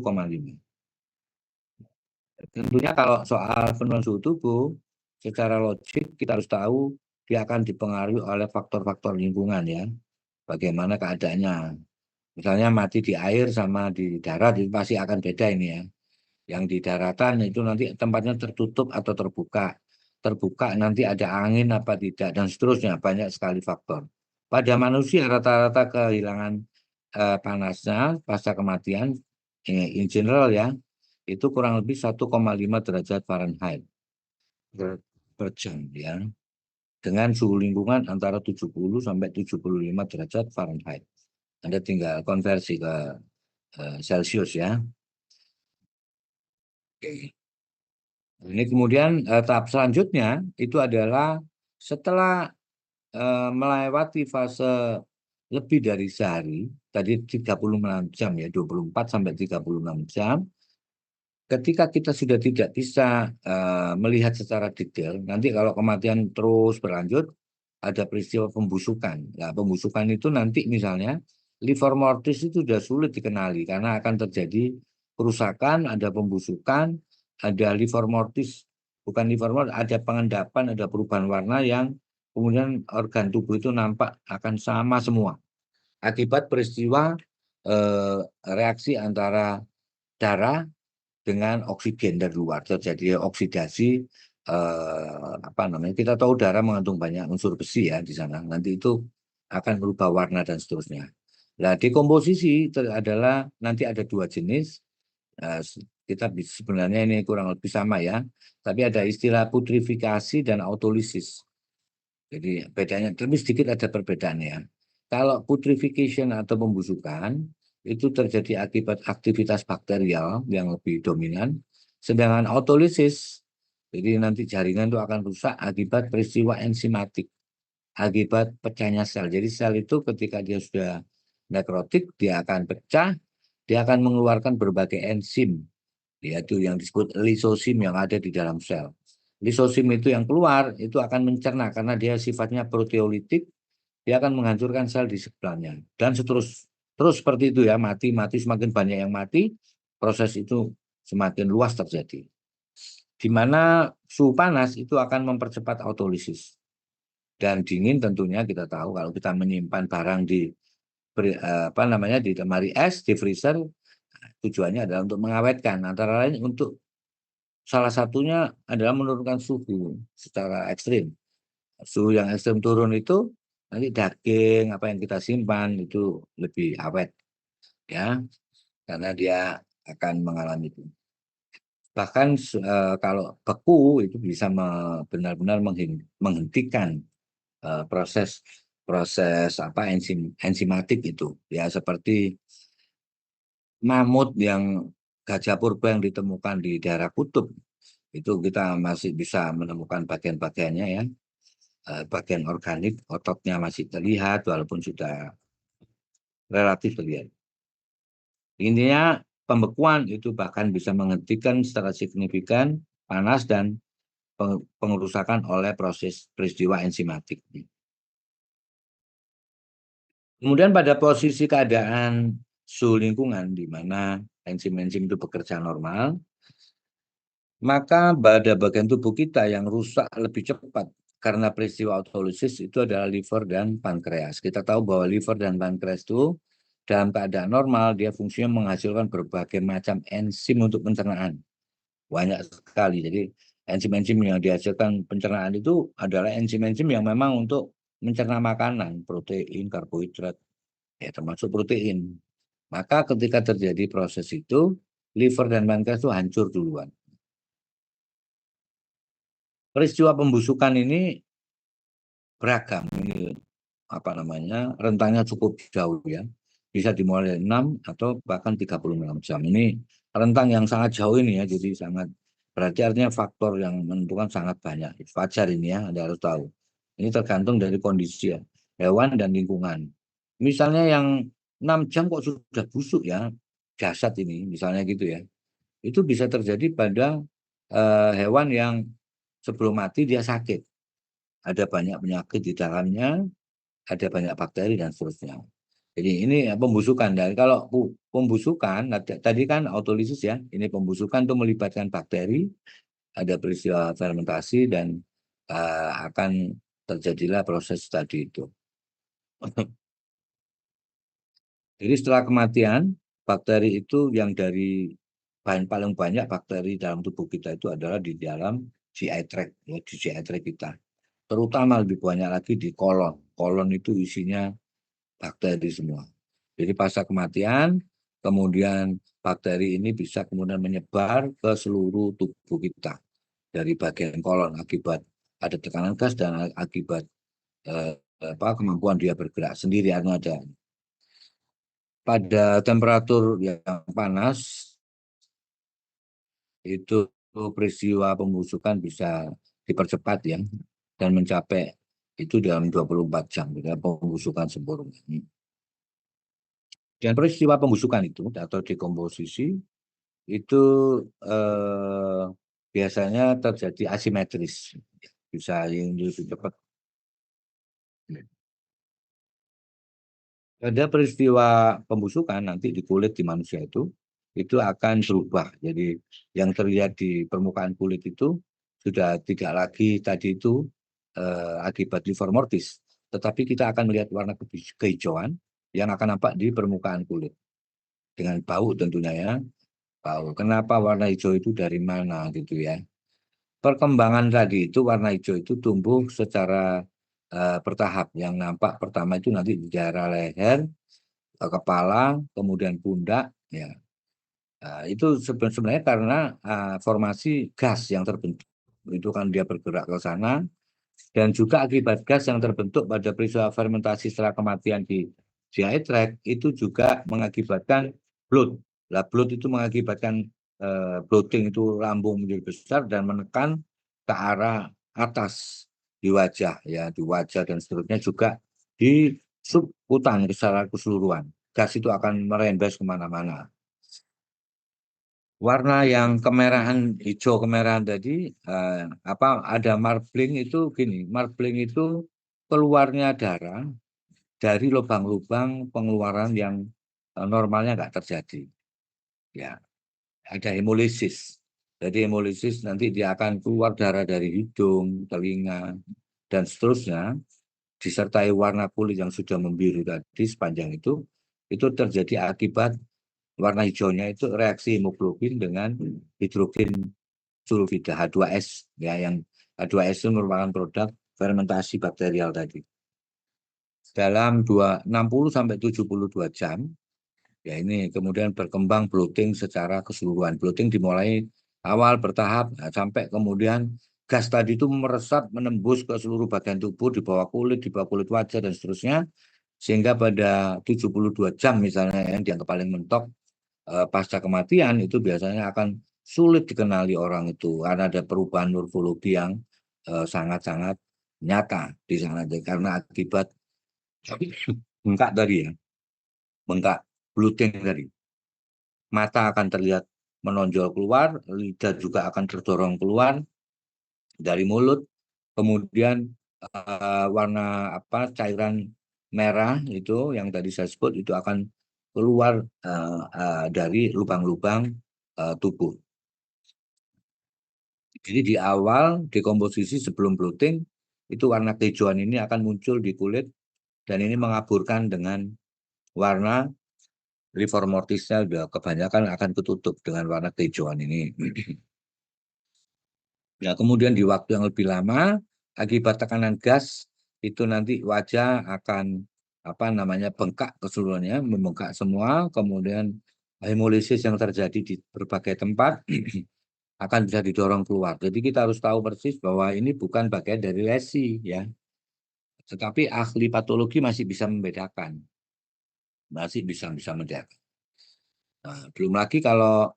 Tentunya kalau soal penurunan suhu tubuh, secara logik kita harus tahu dia akan dipengaruhi oleh faktor-faktor lingkungan ya. Bagaimana keadaannya. Misalnya mati di air sama di darat itu pasti akan beda ini ya. Yang di daratan itu nanti tempatnya tertutup atau terbuka. Terbuka nanti ada angin apa tidak dan seterusnya banyak sekali faktor. Pada manusia rata-rata kehilangan panasnya pasca kematian in general ya itu kurang lebih 1,5 derajat Fahrenheit per jam ya. Dengan suhu lingkungan antara 70 sampai 75 derajat Fahrenheit. Anda tinggal konversi ke Celsius ya. Oke. Ini kemudian tahap selanjutnya itu adalah setelah melewati fase lebih dari sehari, tadi 36 jam ya, 24 sampai 36 jam, ketika kita sudah tidak bisa melihat secara detail, nanti kalau kematian terus berlanjut, ada peristiwa pembusukan. Nah, pembusukan itu nanti misalnya livor mortis itu sudah sulit dikenali karena akan terjadi kerusakan, ada pembusukan, ada livor mortis, bukan livor mortis, ada pengendapan, ada perubahan warna yang kemudian organ tubuh itu nampak akan sama semua. Akibat peristiwa reaksi antara darah dengan oksigen dari luar terjadi oksidasi apa namanya kita tahu darah mengandung banyak unsur besi ya di sana nanti itu akan berubah warna dan seterusnya. Nah dekomposisi adalah nanti ada dua jenis kita sebenarnya ini kurang lebih sama ya tapi ada istilah putrifikasi dan autolisis. Jadi bedanya tapi sedikit ada perbedaannya ya. Kalau putrification atau pembusukan itu terjadi akibat aktivitas bakterial yang lebih dominan, sedangkan autolisis, jadi nanti jaringan itu akan rusak akibat peristiwa enzimatik, akibat pecahnya sel. Jadi sel itu ketika dia sudah nekrotik, dia akan pecah, dia akan mengeluarkan berbagai enzim, yaitu yang disebut lisosim yang ada di dalam sel. Lisosim itu yang keluar, itu akan mencerna karena dia sifatnya proteolitik, dia akan menghancurkan sel di sebelahnya. Dan terus seperti itu ya, mati, semakin banyak yang mati, proses itu semakin luas terjadi. Di mana suhu panas itu akan mempercepat autolisis. Dan dingin tentunya kita tahu kalau kita menyimpan barang di di lemari es, di freezer, tujuannya adalah untuk mengawetkan. Antara lain untuk salah satunya adalah menurunkan suhu secara ekstrim. Suhu yang ekstrim turun itu nanti daging apa yang kita simpan itu lebih awet ya, karena dia akan mengalami itu. Bahkan kalau beku itu bisa benar-benar menghentikan proses proses apa enzimatik itu ya, seperti mamut yang gajah purba yang ditemukan di daerah kutub itu kita masih bisa menemukan bagian-bagiannya ya, bagian organik ototnya masih terlihat walaupun sudah relatif terlihat. Intinya pembekuan itu bahkan bisa menghentikan secara signifikan panas dan pengerusakan oleh proses peristiwa enzimatik. Kemudian pada posisi keadaan suhu lingkungan di mana enzim-enzim itu bekerja normal, maka pada bagian tubuh kita yang rusak lebih cepat karena peristiwa autolisis itu adalah liver dan pankreas. Kita tahu bahwa liver dan pankreas itu dalam keadaan normal dia fungsinya menghasilkan berbagai macam enzim untuk pencernaan. Banyak sekali. Jadi enzim-enzim yang dihasilkan pencernaan itu adalah enzim-enzim yang memang untuk mencerna makanan, protein, karbohidrat, ya termasuk protein. Maka ketika terjadi proses itu, liver dan pankreas itu hancur duluan. Peristiwa pembusukan ini beragam, ini rentangnya cukup jauh ya. Bisa dimulai dari 6 atau bahkan 36 jam. Ini rentang yang sangat jauh ini ya, jadi sangat berarti artinya faktor yang menentukan sangat banyak. Wajar ini ya, Anda harus tahu. Ini tergantung dari kondisi ya, hewan dan lingkungan. Misalnya yang 6 jam kok sudah busuk ya, jasad ini misalnya gitu ya. Itu bisa terjadi pada hewan yang sebelum mati dia sakit. Ada banyak penyakit di dalamnya, ada banyak bakteri dan seterusnya. Jadi ini pembusukan. Dan kalau pembusukan, tadi kan autolisis ya, ini pembusukan itu melibatkan bakteri, ada peristiwa fermentasi dan akan terjadilah proses tadi itu. Jadi setelah kematian, bakteri itu yang dari paling banyak bakteri dalam tubuh kita itu adalah di dalam GI tract, ya, di GI tract kita. Terutama lebih banyak lagi di kolon. Kolon itu isinya bakteri semua. Jadi pasca kematian, kemudian bakteri ini bisa kemudian menyebar ke seluruh tubuh kita. Dari bagian kolon akibat ada tekanan gas dan akibat kemampuan dia bergerak sendiri ada. Pada temperatur yang panas, itu peristiwa pembusukan bisa dipercepat ya, dan mencapai itu dalam 24 jam, ya, pembusukan sempurna. Dan peristiwa pembusukan itu atau dekomposisi itu eh, biasanya terjadi asimetris, bisa yang lebih cepat. Ada peristiwa pembusukan nanti di kulit di manusia itu akan berubah. Jadi yang terlihat di permukaan kulit itu sudah tidak lagi tadi itu akibat livor mortis, tetapi kita akan melihat warna kehijauan yang akan nampak di permukaan kulit dengan bau tentunya ya. Bau. Kenapa warna hijau itu dari mana gitu ya? Perkembangan tadi itu warna hijau itu tumbuh secara bertahap. Yang nampak pertama itu nanti di daerah leher, kepala, kemudian pundak, ya. Itu sebenarnya karena formasi gas yang terbentuk. Itu kan dia bergerak ke sana, Dan juga akibat gas yang terbentuk pada peristiwa fermentasi setelah kematian di GI tract itu juga mengakibatkan bloat. Nah, bloat itu mengakibatkan bloating, itu lambung menjadi besar dan menekan ke arah atas di wajah, ya, di wajah dan seterusnya, juga di subkutan secara keseluruhan. Gas itu akan merembes kemana-mana. Warna yang kemerahan, hijau kemerahan tadi, ada marbling itu gini, marbling itu keluarnya darah dari lubang-lubang pengeluaran yang normalnya nggak terjadi. Ya, ada hemolisis. Jadi hemolisis nanti dia akan keluar darah dari hidung, telinga, dan seterusnya, disertai warna kulit yang sudah membiru tadi sepanjang itu terjadi akibat warna hijaunya itu reaksi hemoglobin dengan hidrogen sulfida H2S, ya, yang H2S itu merupakan produk fermentasi bakterial tadi. Dalam 60 sampai 72 jam, ya, ini kemudian berkembang bloating secara keseluruhan. Bloating dimulai awal bertahap sampai kemudian gas tadi itu meresap menembus ke seluruh bagian tubuh, di bawah kulit wajah dan seterusnya, sehingga pada 72 jam misalnya yang dianggap paling mentok pasca kematian itu biasanya akan sulit dikenali orang itu karena ada perubahan morfologi yang sangat-sangat nyata di sana karena akibat bengkak tadi, ya, bengkak bloating tadi. Mata akan terlihat menonjol keluar, lidah juga akan terdorong keluar dari mulut, kemudian warna cairan merah itu yang tadi saya sebut itu akan keluar dari lubang-lubang tubuh. Jadi di awal dekomposisi sebelum bloating itu warna kehijauan ini akan muncul di kulit dan ini mengaburkan dengan warna rigor mortisnya udah kebanyakan akan ketutup dengan warna kehijauan ini. Ya, kemudian di waktu yang lebih lama akibat tekanan gas itu nanti wajah akan bengkak keseluruhannya, membengkak semua, kemudian hemolisis yang terjadi di berbagai tempat akan bisa didorong keluar. Jadi kita harus tahu persis bahwa ini bukan bagian dari lesi, ya. Tetapi ahli patologi masih bisa membedakan. Masih bisa membedakan. Nah, belum lagi kalau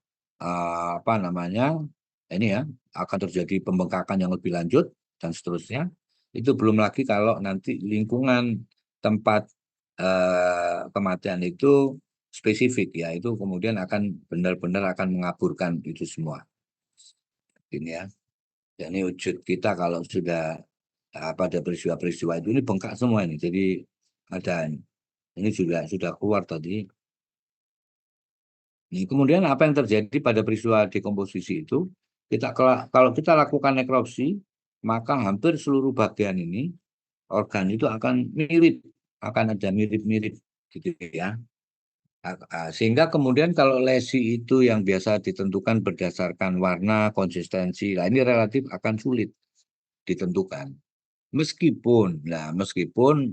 ini ya akan terjadi pembengkakan yang lebih lanjut dan seterusnya. Itu belum lagi kalau nanti lingkungan tempat kematian itu spesifik, ya, itu kemudian akan benar-benar akan mengaburkan itu semua. Ini ya. Ini wujud kita kalau sudah pada peristiwa-peristiwa itu ini bengkak semua ini. Jadi ada ini juga sudah keluar tadi. Nah, kemudian apa yang terjadi pada peristiwa dekomposisi itu? Kalau kita lakukan nekropsi, maka hampir seluruh bagian ini organ itu akan mirip, akan ada mirip-mirip gitu, ya. Sehingga kemudian kalau lesi itu yang biasa ditentukan berdasarkan warna, konsistensi, nah ini relatif akan sulit ditentukan. Meskipun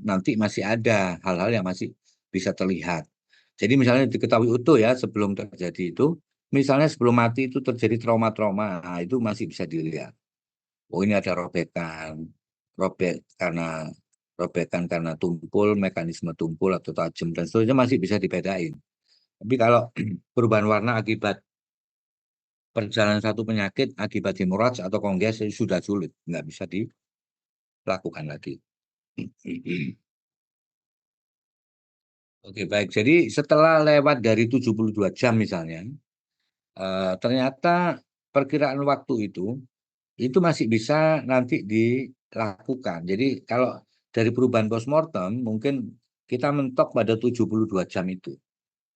nanti masih ada hal-hal yang masih bisa terlihat. Jadi misalnya diketahui utuh, ya, sebelum terjadi itu, misalnya sebelum mati itu terjadi trauma-trauma, nah itu masih bisa dilihat. Oh, ini ada robekan karena tumpul, mekanisme tumpul atau tajam dan seterusnya masih bisa dibedain. Tapi kalau perubahan warna akibat perjalanan satu penyakit akibat hemorrhage atau kongres sudah sulit, nggak bisa dilakukan lagi. Oke, baik. Jadi setelah lewat dari 72 jam misalnya, ternyata perkiraan waktu itu masih bisa nanti dilakukan. Jadi kalau dari perubahan postmortem mungkin kita mentok pada 72 jam itu.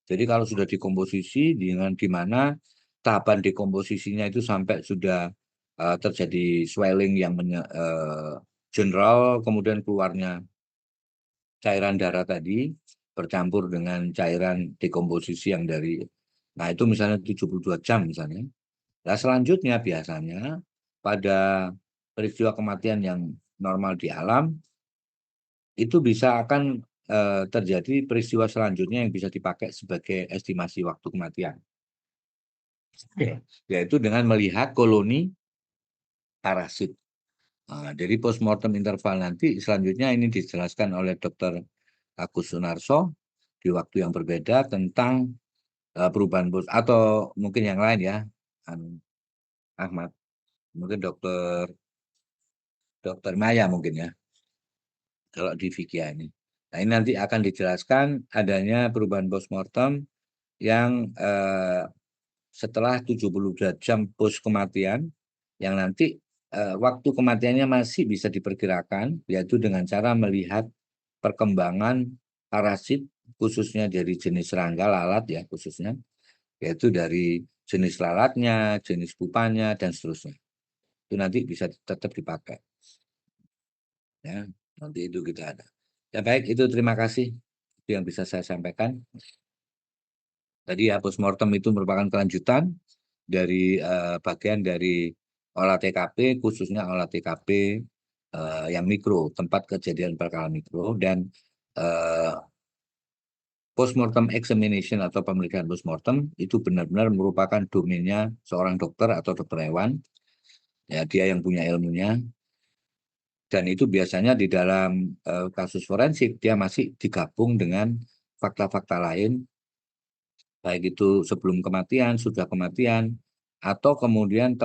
Jadi kalau sudah dikomposisi dengan di mana tahapan dekomposisinya itu sampai sudah terjadi swelling yang general, kemudian keluarnya cairan darah tadi bercampur dengan cairan dekomposisi yang nah itu misalnya 72 jam misalnya. Nah selanjutnya biasanya pada peristiwa kematian yang normal di alam itu bisa akan terjadi peristiwa selanjutnya yang bisa dipakai sebagai estimasi waktu kematian. Yaitu dengan melihat koloni parasit. Dari postmortem interval nanti selanjutnya ini dijelaskan oleh Dr. Agus Sunarso di waktu yang berbeda tentang perubahan atau mungkin yang lain ya, Ahmad, mungkin dokter Maya mungkin ya, kalau di Vikia ini. Nah ini nanti akan dijelaskan adanya perubahan postmortem yang setelah 72 jam pos kematian, yang nanti waktu kematiannya masih bisa diperkirakan, yaitu dengan cara melihat perkembangan parasit, khususnya dari jenis serangga lalat ya khususnya, yaitu dari jenis lalatnya, jenis pupanya, dan seterusnya. Itu nanti bisa tetap dipakai. Ya, nanti itu kita ada. Ya baik, itu terima kasih. Itu yang bisa saya sampaikan. Tadi ya, postmortem itu merupakan kelanjutan dari bagian dari olah TKP, khususnya olah TKP yang mikro, tempat kejadian perkara mikro, dan postmortem examination atau pemeriksaan postmortem itu benar-benar merupakan domainnya seorang dokter atau dokter hewan, ya dia yang punya ilmunya, dan itu biasanya di dalam kasus forensik dia masih digabung dengan fakta-fakta lain, baik itu sebelum kematian, sudah kematian, atau kemudian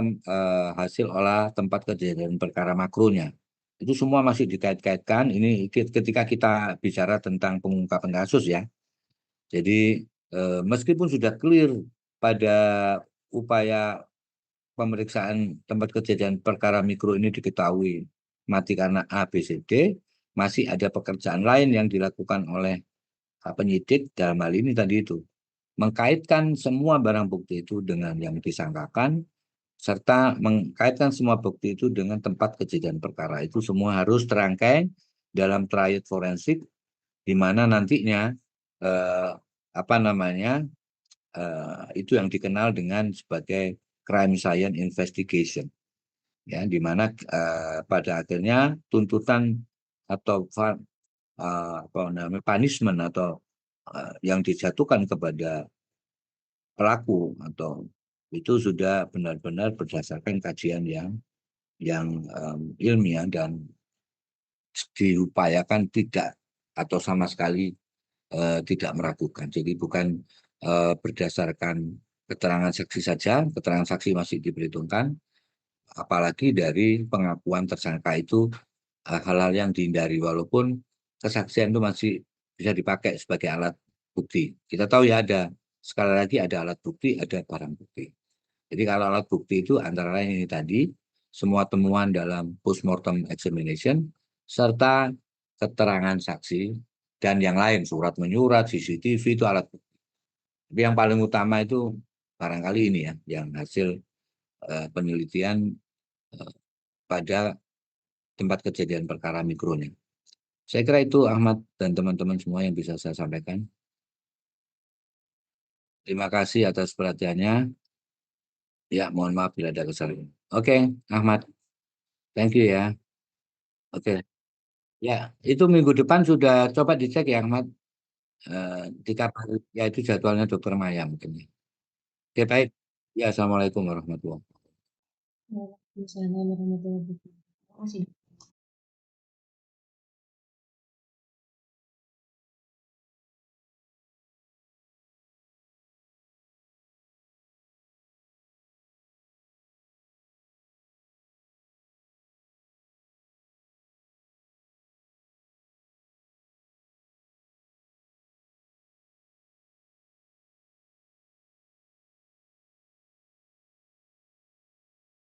hasil olah tempat kejadian perkara makronya. Itu semua masih dikait-kaitkan. Ini ketika kita bicara tentang pengungkapan kasus ya. Jadi meskipun sudah clear pada upaya pemeriksaan tempat kejadian perkara mikro ini diketahui mati karena A, B, C, D, masih ada pekerjaan lain yang dilakukan oleh penyidik dalam hal ini tadi itu. Mengkaitkan semua barang bukti itu dengan yang disangkakan, serta mengkaitkan semua bukti itu dengan tempat kejadian perkara. Itu semua harus terangkai dalam triad forensik, di mana nantinya eh, apa namanya itu yang dikenal dengan sebagai crime science investigation, ya, di mana pada akhirnya tuntutan atau apa namanya punishment atau yang dijatuhkan kepada pelaku atau itu sudah benar-benar berdasarkan kajian yang ilmiah dan diupayakan tidak atau sama sekali tidak meragukan. Jadi bukan berdasarkan keterangan saksi saja, keterangan saksi masih diperhitungkan, apalagi dari pengakuan tersangka itu hal-hal yang dihindari, walaupun kesaksian itu masih bisa dipakai sebagai alat bukti. Kita tahu ya sekali lagi ada alat bukti, ada barang bukti. Jadi kalau alat bukti itu antara lain ini tadi, semua temuan dalam postmortem examination, serta keterangan saksi, dan yang lain, surat menyurat, CCTV itu alat bukti. Tapi yang paling utama itu barangkali ini ya, yang hasil penelitian pada tempat kejadian perkara mikronya. Saya kira itu Ahmad dan teman-teman semua yang bisa saya sampaikan. Terima kasih atas perhatiannya. Ya, mohon maaf bila ada kesalahan. Oke, Ahmad. Thank you ya. Oke. Ya, itu minggu depan sudah coba dicek ya Ahmad. Dikabari, ya itu jadwalnya Dokter Maya mungkin. Oke, baik. Ya, Assalamualaikum warahmatullahi wabarakatuh. Waalaikumsalam warahmatullahi wabarakatuh. Terima kasih.